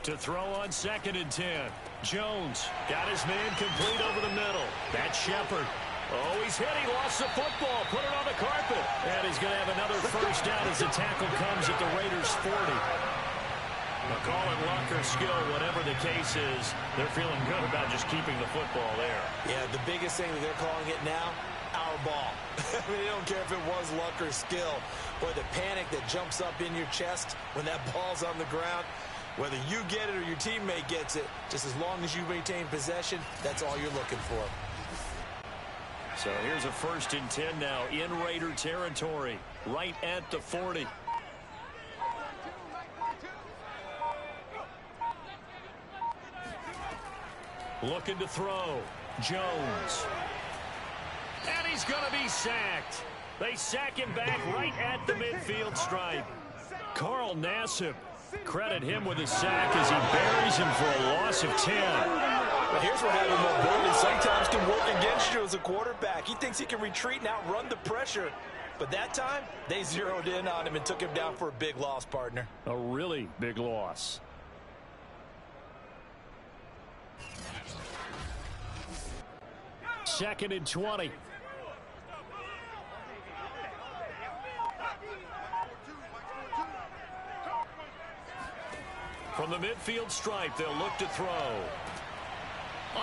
To throw on 2nd and 10. Jones got his man complete over the middle. That's Shepard. Oh, he's hit. He lost the football. Put it on the carpet. And he's going to have another 1st down as the tackle comes at the Raiders' 40. McCall luck or skill, whatever the case is, they're feeling good about just keeping the football there. Yeah, the biggest thing that they're calling it now, our ball. I mean, they don't care if it was luck or skill. Boy, the panic that jumps up in your chest when that ball's on the ground, whether you get it or your teammate gets it, just as long as you maintain possession, that's all you're looking for. So here's a 1st and 10 now in Raider territory, right at the 40. Looking to throw. Jones. And he's going to be sacked. They sack him back right at the midfield stripe. Carl Nassib, credit him with a sack as he buries him for a loss of 10. But here's what having mobility sometimes can work against you as a quarterback. He thinks he can retreat and outrun the pressure. But that time, they zeroed in on him and took him down for a big loss, partner. A really big loss. Second and 20. From the midfield stripe, they'll look to throw.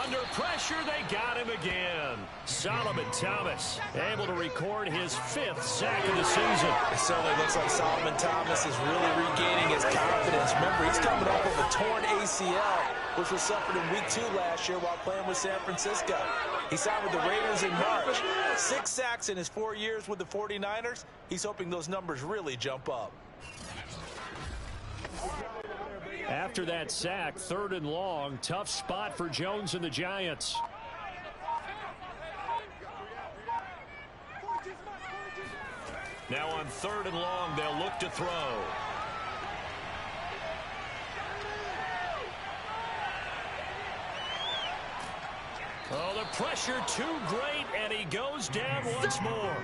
Under pressure, they got him again. Solomon Thomas able to record his 5th sack of the season. It certainly looks like Solomon Thomas is really regaining his confidence. Remember, he's coming off of a torn ACL, which was suffered in week 2 last year while playing with San Francisco. He signed with the Raiders in March. 6 sacks in his 4 years with the 49ers. He's hoping those numbers really jump up. After that sack, 3rd and long, tough spot for Jones and the Giants. Now on 3rd and long, they'll look to throw. Oh, the pressure too great, and he goes down once more.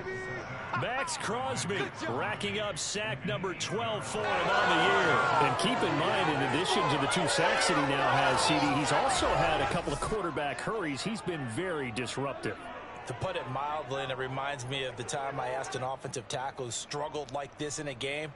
Max Crosby racking up sack number 12 for him on the year. And keep in mind, in addition to the 2 sacks that he now has, CD, he's also had a couple of quarterback hurries. He's been very disruptive. To put it mildly, and it reminds me of the time I asked an offensive tackle who struggled like this in a game.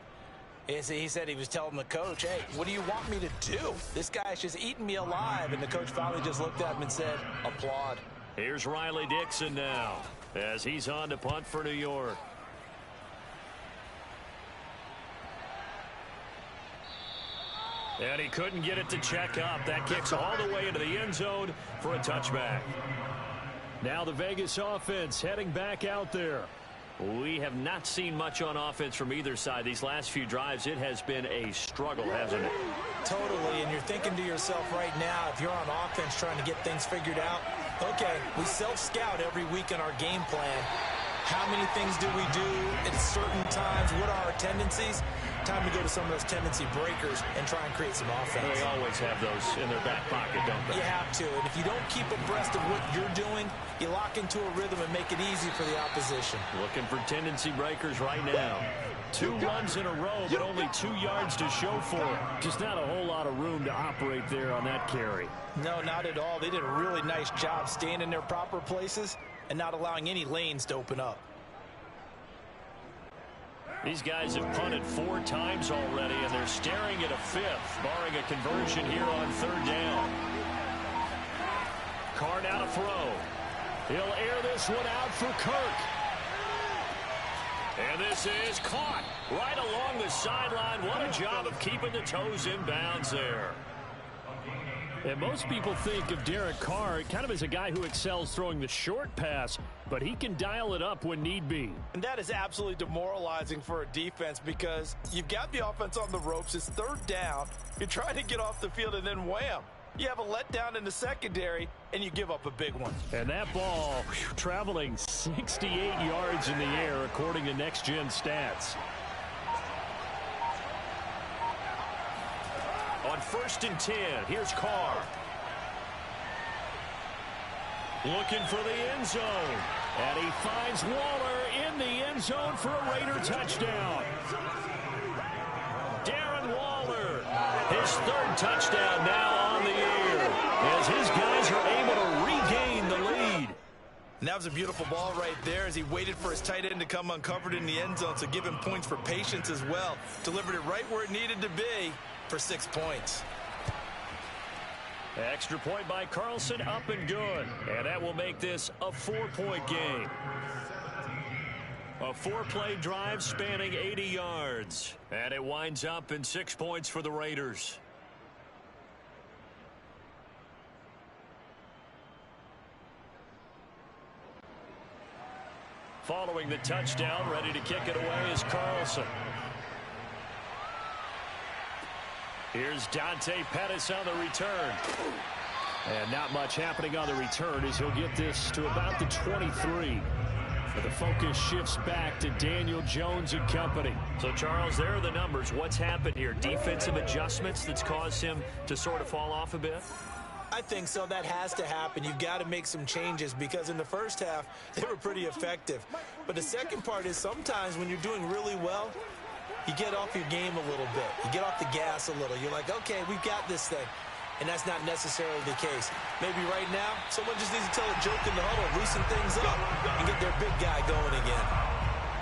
He said he was telling the coach, hey, what do you want me to do? This guy's just eating me alive. And the coach finally just looked at him and said, applaud. Here's Riley Dixon now as he's on to punt for New York. And he couldn't get it to check up. That kicks all the way into the end zone for a touchback. Now the Vegas offense heading back out there. We have not seen much on offense from either side. These last few drives, it has been a struggle, hasn't it? Totally, and you're thinking to yourself right now, if you're on offense trying to get things figured out, okay, we self-scout every week in our game plan. How many things do we do at certain times? What are our tendencies? time to go to some of those tendency breakers and try and create some offense. They always have those in their back pocket, don't they? You have to, and if you don't keep abreast of what you're doing, you lock into a rhythm and make it easy for the opposition. Looking for tendency breakers right now. 2 runs in a row, but only 2 yards to show for it. Just not a whole lot of room to operate there on that carry. No, not at all. They did a really nice job staying in their proper places and not allowing any lanes to open up. These guys have punted 4 times already, and they're staring at a 5th, barring a conversion here on 3rd down. Carr now to throw. He'll air this one out for Kirk. And this is caught right along the sideline. What a job of keeping the toes in bounds there. And most people think of Derek Carr kind of as a guy who excels throwing the short pass, but he can dial it up when need be. And that is absolutely demoralizing for a defense because you've got the offense on the ropes. It's 3rd down. You're trying to get off the field, and then wham. You have a letdown in the secondary, and you give up a big one. And that ball traveling 68 yards in the air, according to Next Gen Stats. On 1st and 10, here's Carr. Looking for the end zone. And he finds Waller in the end zone for a Raider touchdown. Darren Waller, his 3rd touchdown now on the year, as his guys are able to regain the lead. And that was a beautiful ball right there as he waited for his tight end to come uncovered in the end zone, so give him points for patience as well. Delivered it right where it needed to be for 6 points. Extra point by Carlson, up and good. And that will make this a 4-point game. A 4-play drive spanning 80 yards. And it winds up in 6 points for the Raiders. Following the touchdown, ready to kick it away is Carlson. Here's Dante Pettis on the return. And not much happening on the return as he'll get this to about the 23. But the focus shifts back to Daniel Jones and company. So, Charles, there are the numbers. What's happened here? Defensive adjustments that's caused him to sort of fall off a bit? I think so. That has to happen. You've got to make some changes because in the first half, they were pretty effective. But the second part is sometimes when you're doing really well, you get off your game a little bit. You get off the gas a little. You're like, okay, we've got this thing. And that's not necessarily the case. Maybe right now, someone just needs to tell a joke in the huddle, loosen things up, and get their big guy going again.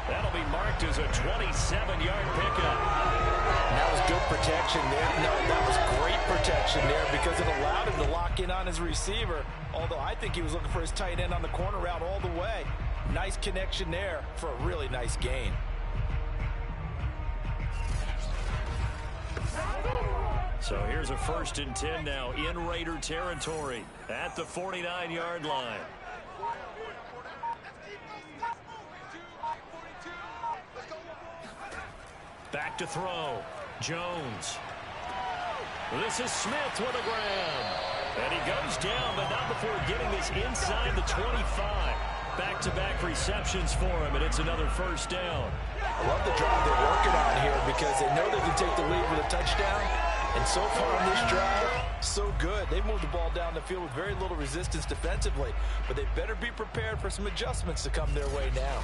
That'll be marked as a 27-yard pickup. And that was good protection there. No, that was great protection there because it allowed him to lock in on his receiver, although I think he was looking for his tight end on the corner route all the way. Nice connection there for a really nice gain. So here's a 1st and 10 now in Raider territory at the 49-yard line. Back to throw. Jones. This is Smith with a grab. And he goes down, but not before getting this inside the 25. Back-to-back receptions for him, and it's another 1st down. I love the drive they're working on here because they know they can take the lead with a touchdown. And so far on this drive, so good. They moved the ball down the field with very little resistance defensively. But they better be prepared for some adjustments to come their way now.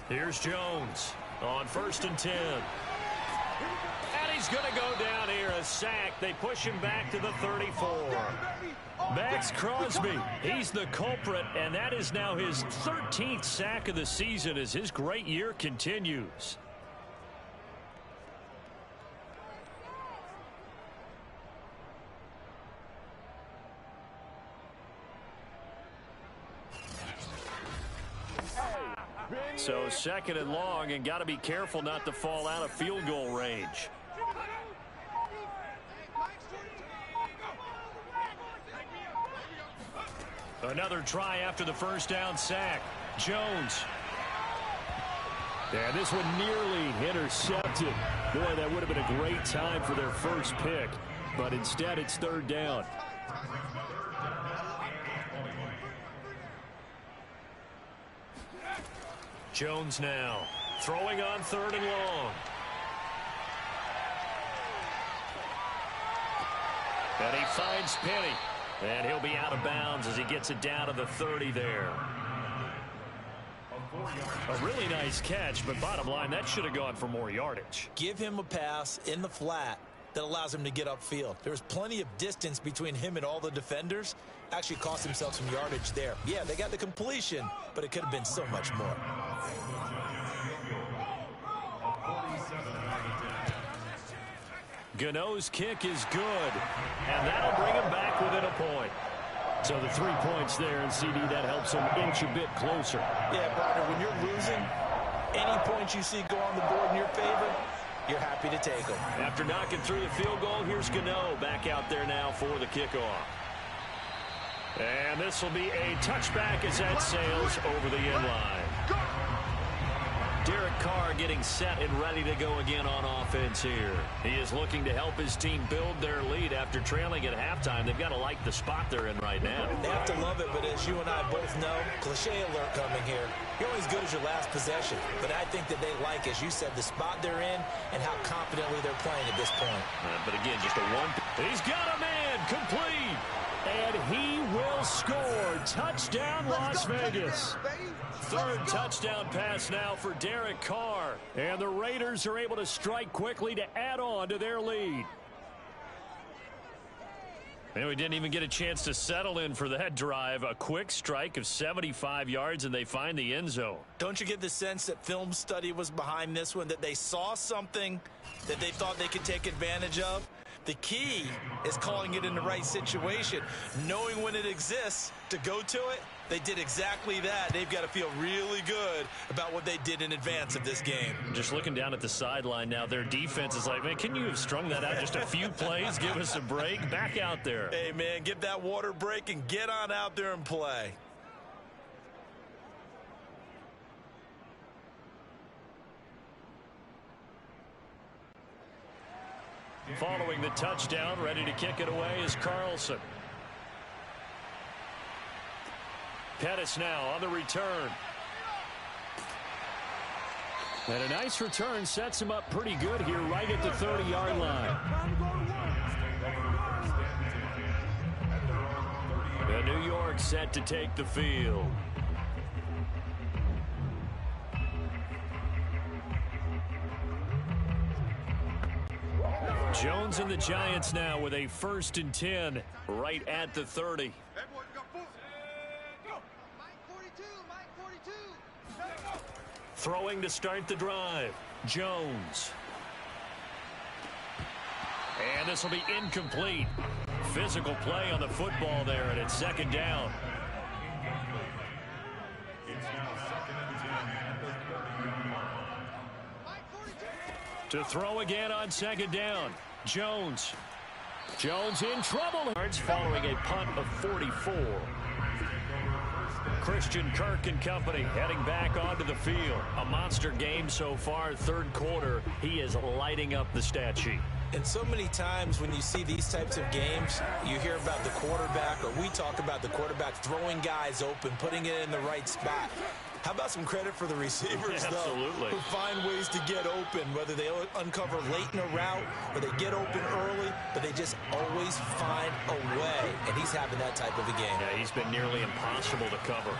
Here's Jones on 1st and 10. And he's going to go down here, a sack. They push him back to the 34. Max Crosby, he's the culprit, and that is now his 13th sack of the season as his great year continues. So 2nd and long, and got to be careful not to fall out of field goal range. Another try after the 1st down sack. Jones. And this one nearly intercepted. Boy, that would have been a great time for their first pick. but instead it's third down. Jones now throwing on 3rd and long. And he finds Penny. And he'll be out of bounds as he gets it down to the 30 there. A really nice catch, but bottom line, that should have gone for more yardage. Give him a pass in the flat that allows him to get upfield. There's plenty of distance between him and all the defenders. Actually cost himself some yardage there. Yeah, they got the completion, but it could have been so much more. Gano's kick is good, and that'll bring him back within a point. So the 3 points there, and CD, that helps him inch a bit closer. Yeah, partner, when you're losing, any points you see go on the board in your favor, you're happy to take them. After knocking through the field goal, here's Gano back out there now for the kickoff. And this will be a touchback as that sails over the end line. Derek Carr getting set and ready to go again on offense here. He is looking to help his team build their lead after trailing at halftime. They've got to like the spot they're in right now. They have to love it, but as you and I both know, cliche alert coming here. You're only as good as your last possession. But I think that they like, as you said, the spot they're in and how confidently they're playing at this point. But again, just a one. He's got a man complete. And he will score. Touchdown, Las Vegas. 3rd touchdown pass now for Derek Carr. And the Raiders are able to strike quickly to add on to their lead. And we didn't even get a chance to settle in for that drive. A quick strike of 75 yards, and they find the end zone. Don't you get the sense that film study was behind this one, that they saw something that they thought they could take advantage of? The key is calling it in the right situation, knowing when it exists to go to it. They did exactly that. They've got to feel really good about what they did in advance of this game. Just looking down at the sideline now, their defense is like, man, can you have strung that out just a few plays? Give us a break. Back out there. Hey, man, give that water break and get on out there and play. Following the touchdown, ready to kick it away is Carlson. Pettis now on the return. And a nice return sets him up pretty good here right at the 30-yard line. The New York set to take the field. Jones and the Giants now with a 1st and 10 right at the 30. Throwing to start the drive. Jones. And this will be incomplete. Physical play on the football there, and it's 2nd down. To throw again on 2nd down. Jones. Jones in trouble. Following a punt of 44. Christian Kirk and company heading back onto the field. A monster game so far. 3rd quarter, he is lighting up the stat sheet. And so many times when you see these types of games, you hear about the quarterback, or we talk about the quarterback throwing guys open, putting it in the right spot. How about some credit for the receivers, though, absolutely, who find ways to get open, whether they uncover late in a route or they get open early, but they just always find a way. And he's having that type of a game. Yeah, he's been nearly impossible to cover.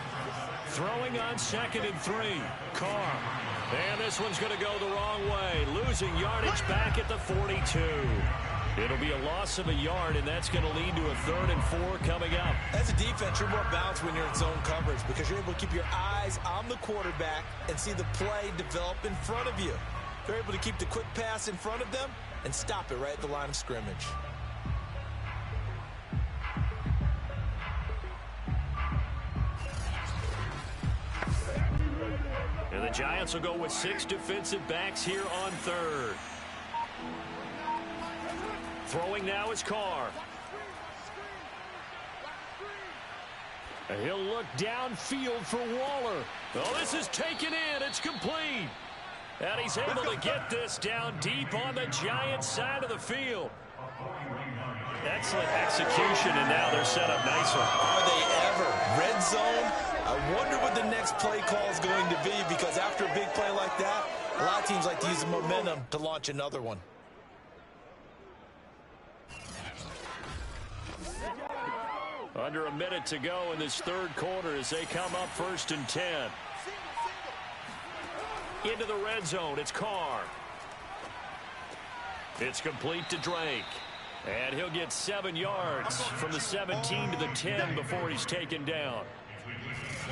Throwing on 2nd and 3. Carr. And this one's going to go the wrong way. Losing yardage back at the 42. It'll be a loss of a yard, and that's going to lead to a 3rd and 4 coming up. As a defense, you're more balanced when you're in zone coverage because you're able to keep your eyes on the quarterback and see the play develop in front of you. They're able to keep the quick pass in front of them and stop it right at the line of scrimmage. And the Giants will go with 6 defensive backs here on 3rd. Throwing now is Carr. And he'll look downfield for Waller. Oh, this is taken in. It's complete. And he's able to get this down deep on the Giants side of the field. Excellent execution, and now they're set up nicely. Are they ever? Red zone? I wonder what the next play call is going to be, because after a big play like that, a lot of teams like to use the momentum to launch another one. Under a minute to go in this third quarter as they come up 1st and 10. Into the red zone, it's Carr. It's complete to Drake. And he'll get 7 yards from the 17 to the 10 before he's taken down.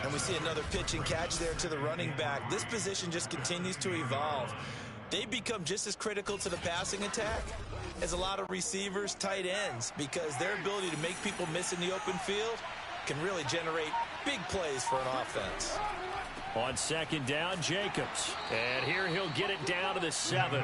And we see another pitch and catch there to the running back. This position just continues to evolve. They become just as critical to the passing attack as a lot of receivers, tight ends, because their ability to make people miss in the open field can really generate big plays for an offense. On 2nd down, Jacobs. And here he'll get it down to the 7.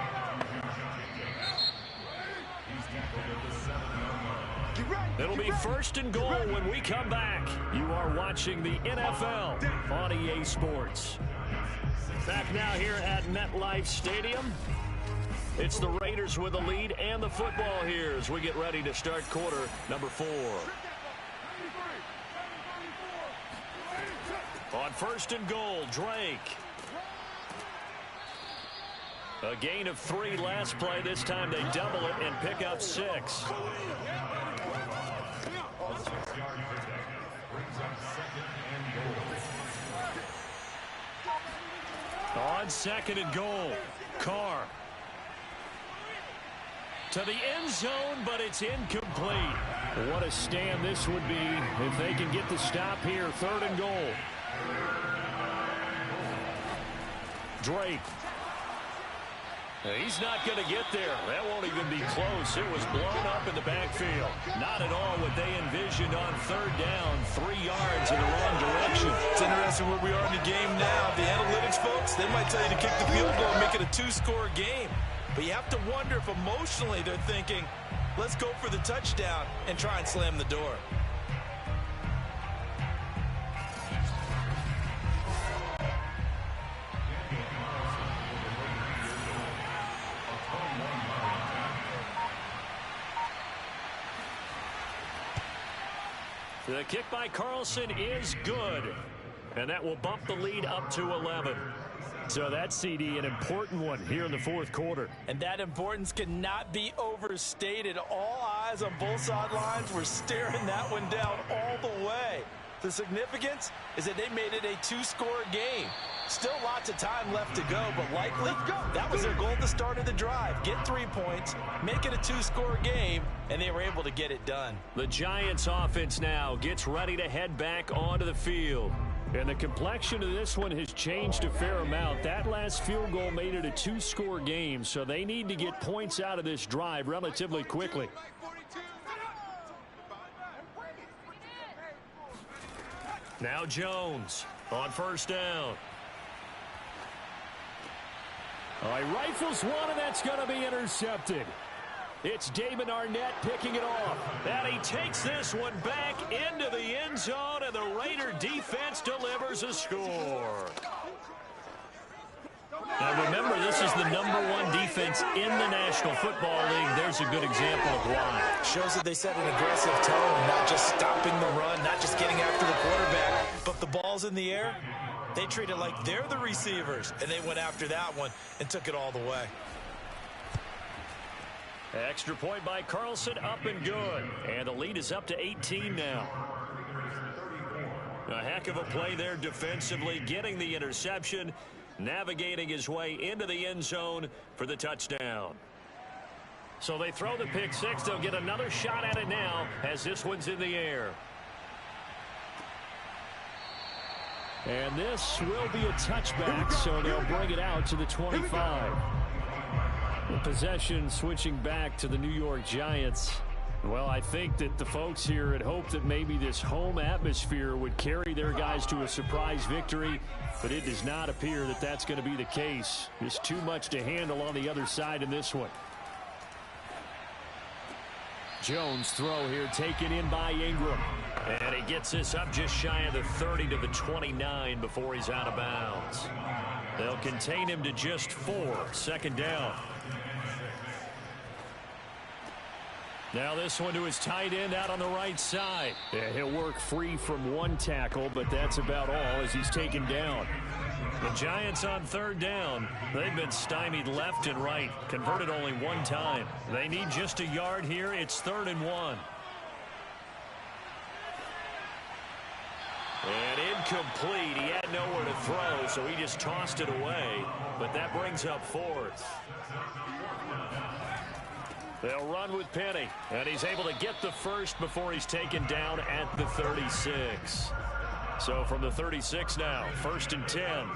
It'll be 1st and goal when we come back. You are watching the NFL on EA Sports. Back now here at MetLife Stadium. It's the Raiders with the lead and the football here as we get ready to start quarter number 4. On 1st and goal, Drake. A gain of 3 last play. This time they double it and pick up 6. On 2nd and goal, Carr. To the end zone, but it's incomplete. What a stand this would be if they can get the stop here. 3rd and goal. Drake. He's not going to get there. That won't even be close. It was blown up in the backfield. Not at all what they envisioned on 3rd down. 3 yards in the wrong direction. It's interesting where we are in the game now. The analytics folks, they might tell you to kick the field goal and make it a 2-score game. But you have to wonder if emotionally they're thinking, let's go for the touchdown and try and slam the door. The kick by Carlson is good. And that will bump the lead up to 11. So that's, CD, an important one here in the 4th quarter. And that importance cannot be overstated. All eyes on both sidelines were staring that one down all the way. The significance is that they made it a 2-score game. Still lots of time left to go, but likely that was their goal at the start of the drive. Get 3 points, make it a 2-score game, and they were able to get it done. The Giants offense now gets ready to head back onto the field. And the complexion of this one has changed a fair amount. That last field goal made it a 2-score game, so they need to get points out of this drive relatively quickly. Now Jones on 1st down. All right, rifles one, and that's going to be intercepted. It's Damon Arnett picking it off. And he takes this one back into the end zone, and the Raider defense delivers a score. Now remember, this is the #1 defense in the National Football League. There's a good example of why. Shows that they set an aggressive tone, not just stopping the run, not just getting after the quarterback, but the ball's in the air. They treat it like they're the receivers, and they went after that one and took it all the way. Extra point by Carlson, up and good. And the lead is up to 18 now. A heck of a play there defensively, getting the interception, navigating his way into the end zone for the touchdown. So they throw the pick six. They'll get another shot at it now as this one's in the air. And this will be a touchback, so they'll bring it out to the 25. The possession switching back to the New York Giants. Well, I think that the folks here had hoped that maybe this home atmosphere would carry their guys to a surprise victory, but it does not appear that that's going to be the case. Just too much to handle on the other side in this one. Jones throw here taken in by Ingram. And he gets this up just shy of the 30 to the 29 before he's out of bounds. They'll contain him to just 4. Second down. Now this one to his tight end out on the right side. Yeah, he'll work free from one tackle, but that's about all as he's taken down. The Giants on third down. They've been stymied left and right. Converted only one time. They need just a yard here. It's 3rd and 1. And incomplete. He had nowhere to throw, so he just tossed it away. But that brings up 4th. They'll run with Penny, and he's able to get the first before he's taken down at the 36. So from the 36 now, 1st and 10.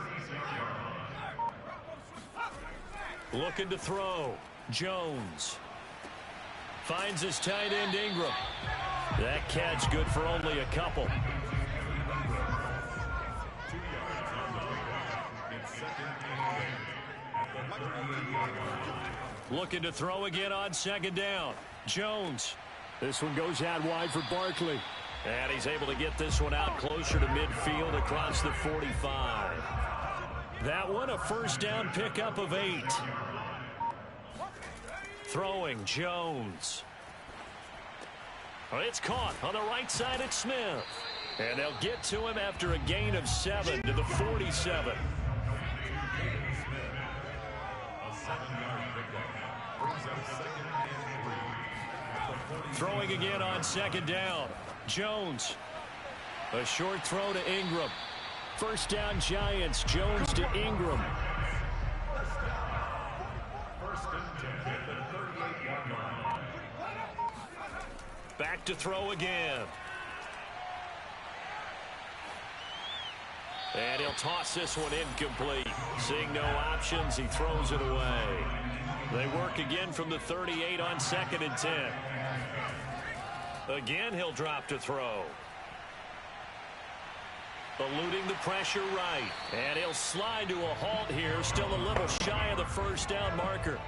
Looking to throw. Jones finds his tight end Ingram. That catch good for only a couple. Looking to throw again on 2nd down. Jones. This one goes out wide for Barkley. And he's able to get this one out closer to midfield across the 45. That one a 1st down pickup of 8. Throwing Jones. It's caught on the right side at Smith. And they'll get to him after a gain of 7 to the 47. Throwing again on 2nd down. Jones. A short throw to Ingram. 1st down Giants. Jones to Ingram. Back to throw again. And he'll toss this one incomplete. Seeing no options, he throws it away. They work again from the 38 on 2nd and 10. Again, he'll drop to throw. Eluding the pressure right. And he'll slide to a halt here. Still a little shy of the 1st down marker.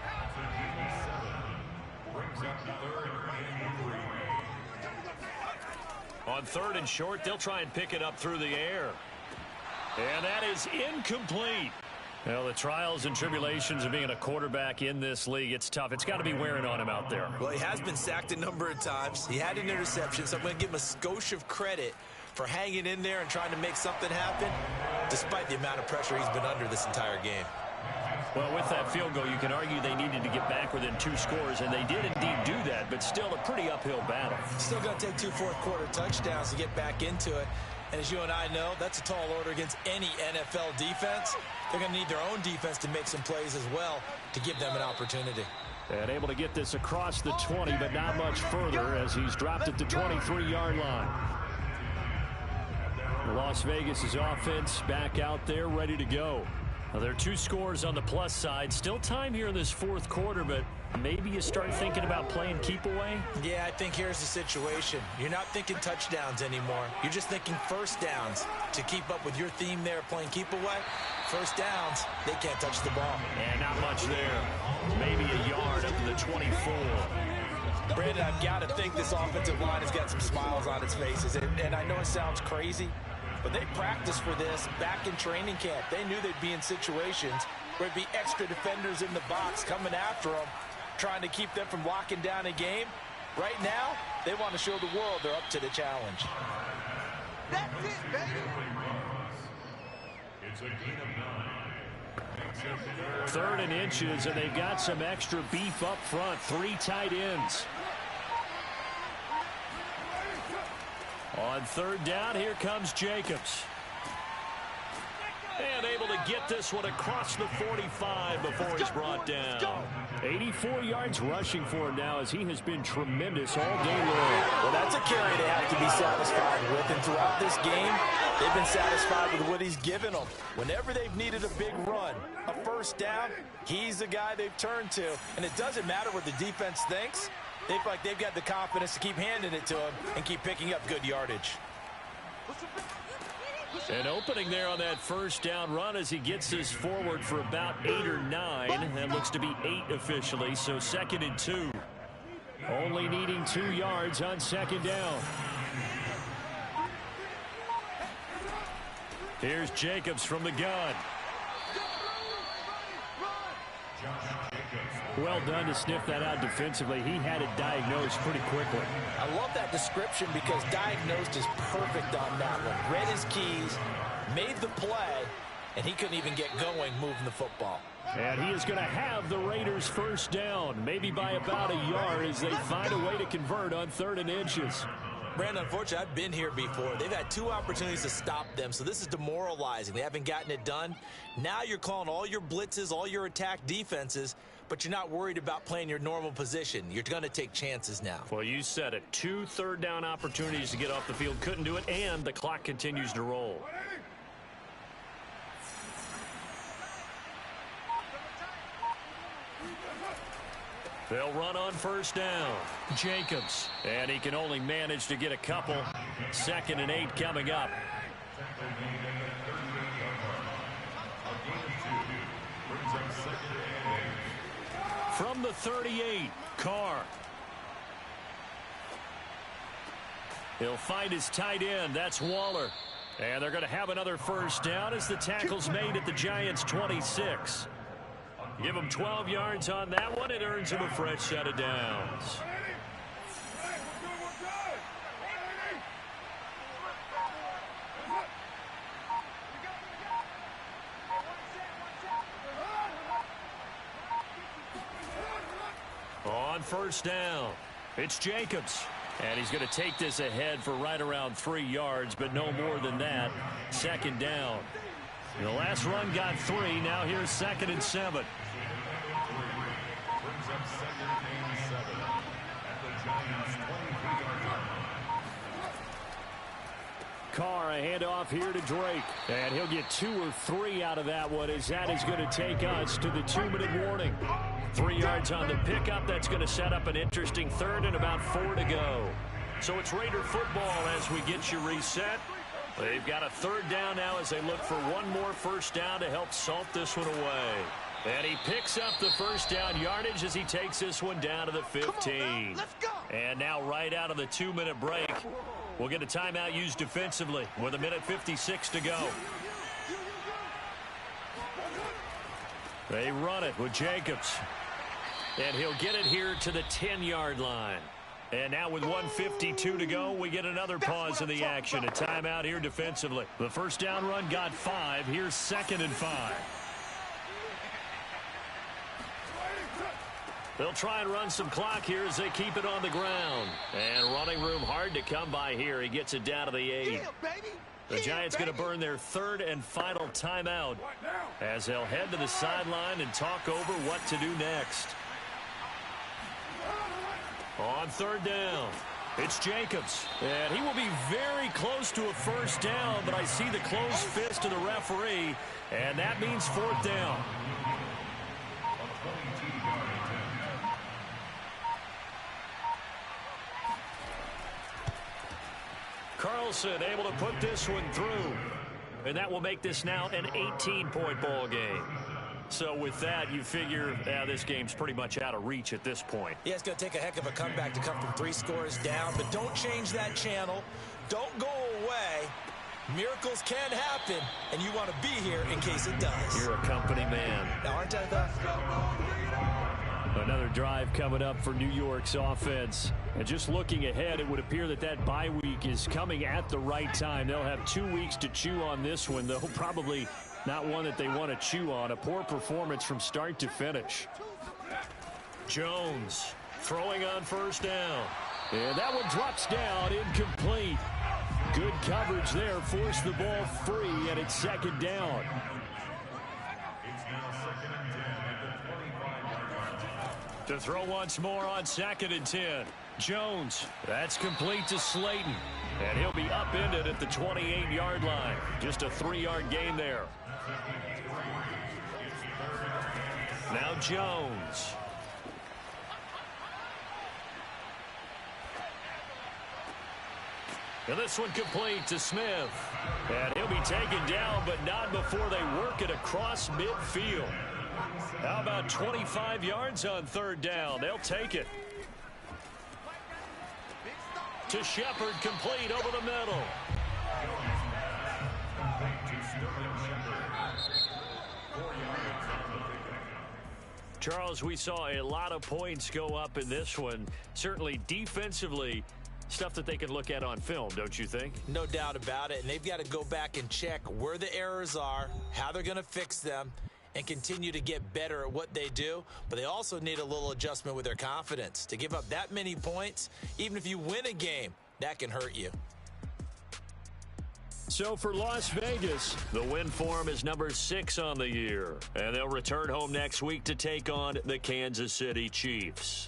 On 3rd and short, they'll try and pick it up through the air. And that is incomplete. Well, the trials and tribulations of being a quarterback in this league, it's tough. It's got to be wearing on him out there. Well, he has been sacked a number of times. He had an interception, so I'm going to give him a skosh of credit for hanging in there and trying to make something happen, despite the amount of pressure he's been under this entire game. Well, with that field goal, you can argue they needed to get back within 2 scores, and they did indeed do that, but still a pretty uphill battle. Still going to take 2 fourth-quarter touchdowns to get back into it. And as you and I know, that's a tall order against any NFL defense. They're going to need their own defense to make some plays as well to give them an opportunity. And able to get this across the 20, but not much further as he's dropped at the 23-yard line. Las Vegas' offense back out there ready to go. Well, there are 2 scores on the plus side. Still time here in this 4th quarter, but maybe you start thinking about playing keep away? Yeah, I think here's the situation. You're not thinking touchdowns anymore. You're just thinking 1st downs to keep up with your theme there playing keep away. 1st downs, they can't touch the ball. And not much there. Maybe a yard up to the 24. Brandon, I've got to think this offensive line has got some smiles on its faces. And I know it sounds crazy, but they practiced for this back in training camp. They knew they'd be in situations where there'd be extra defenders in the box coming after them, trying to keep them from locking down a game. Right now, they want to show the world they're up to the challenge. That's it, baby. It's a gain of 9. 3rd and inches, and they've got some extra beef up front. 3 tight ends. On 3rd down, here comes Jacobs. And able to get this one across the 45 before he's brought down. 84 yards rushing for him now as he has been tremendous all day long. Well, that's a carry they have to be satisfied with. And throughout this game, they've been satisfied with what he's given them. Whenever they've needed a big run, a 1st down, he's the guy they've turned to. And it doesn't matter what the defense thinks. They feel like they've got the confidence to keep handing it to him and keep picking up good yardage. An opening there on that 1st down run as he gets this forward for about 8 or 9. That looks to be 8 officially, so 2nd and 2. Only needing 2 yards on 2nd down. Here's Jacobs from the gun. Josh Jacobs. Well done to sniff that out defensively. He had it diagnosed pretty quickly. I love that description because diagnosed is perfect on that one. Read his keys, made the play, and he couldn't even get going moving the football. And he is going to have the Raiders first down, maybe by about a yard as they find a way to convert on 3rd and inches. Brandon, unfortunately, I've been here before. They've had 2 opportunities to stop them, so this is demoralizing. They haven't gotten it done. Now you're calling all your blitzes, all your attack defenses, but you're not worried about playing your normal position. You're going to take chances now. Well, you said it. 2 third-down opportunities to get off the field. Couldn't do it, and the clock continues to roll. They'll run on first down. Jacobs. And he can only manage to get a couple. 2nd and 8 coming up. From the 38, Carr. He'll find his tight end. That's Waller. And they're going to have another first down as the tackle's made at the Giants' 26. Give him 12 yards on that one. It earns him a fresh set of downs. On first down, it's Jacobs. And he's going to take this ahead for right around 3 yards, but no more than that. 2nd down. The last run got 3. Now here's 2nd and 7. Carr, a handoff here to Drake. And he'll get 2 or 3 out of that one as that is going to take us to the 2-minute warning. 3 yards on the pickup. That's going to set up an interesting 3rd and about 4 to go. So it's Raider football as we get you reset. They've got a 3rd down now as they look for one more first down to help salt this one away. And he picks up the first down yardage as he takes this one down to the 15. Let's go. And now right out of the 2-minute break, we'll get a timeout used defensively with 1:56 to go. They run it with Jacobs. And he'll get it here to the 10-yard line. And now with 1:52 to go, we get another pause in the action. A timeout here defensively. The first down run got 5. Here's 2nd and 5. They'll try and run some clock here as they keep it on the ground. And running room hard to come by here. He gets it down to the 8. Yeah, baby. The Giants going to burn their 3rd and final timeout as they'll head to the sideline and talk over what to do next. On 3rd down, it's Jacobs. And he will be very close to a first down, but I see the closed fist of the referee, and that means 4th down. Carlson able to put this one through. And that will make this now an 18-point ball game. So with that, you figure this game's pretty much out of reach at this point. Yeah, it's going to take a heck of a comeback to come from 3 scores down, but don't change that channel. Don't go away. Miracles can happen, and you want to be here in case it does. You're a company man. Now, aren't I though? Another drive coming up for New York's offense. And just looking ahead, it would appear that that bye week is coming at the right time. They'll have 2 weeks to chew on this one, though probably not one that they want to chew on. A poor performance from start to finish. Jones throwing on first down. And that one drops down, incomplete. Good coverage there, forced the ball free, and it's 2nd down. To throw once more on 2nd and 10. Jones, that's complete to Slayton. And he'll be upended at the 28-yard line. Just a 3-yard gain there. Now Jones. And this one complete to Smith. And he'll be taken down, but not before they work it across midfield. How about 25 yards on 3rd down? They'll take it. To Shepard, complete over the middle. Charles, we saw a lot of points go up in this one. Certainly defensively, stuff that they can look at on film, don't you think? No doubt about it. And they've got to go back and check where the errors are, how they're going to fix them, and continue to get better at what they do. But they also need a little adjustment with their confidence. To give up that many points, even if you win a game, that can hurt you. So for Las Vegas, the win form is number 6 on the year. And they'll return home next week to take on the Kansas City Chiefs.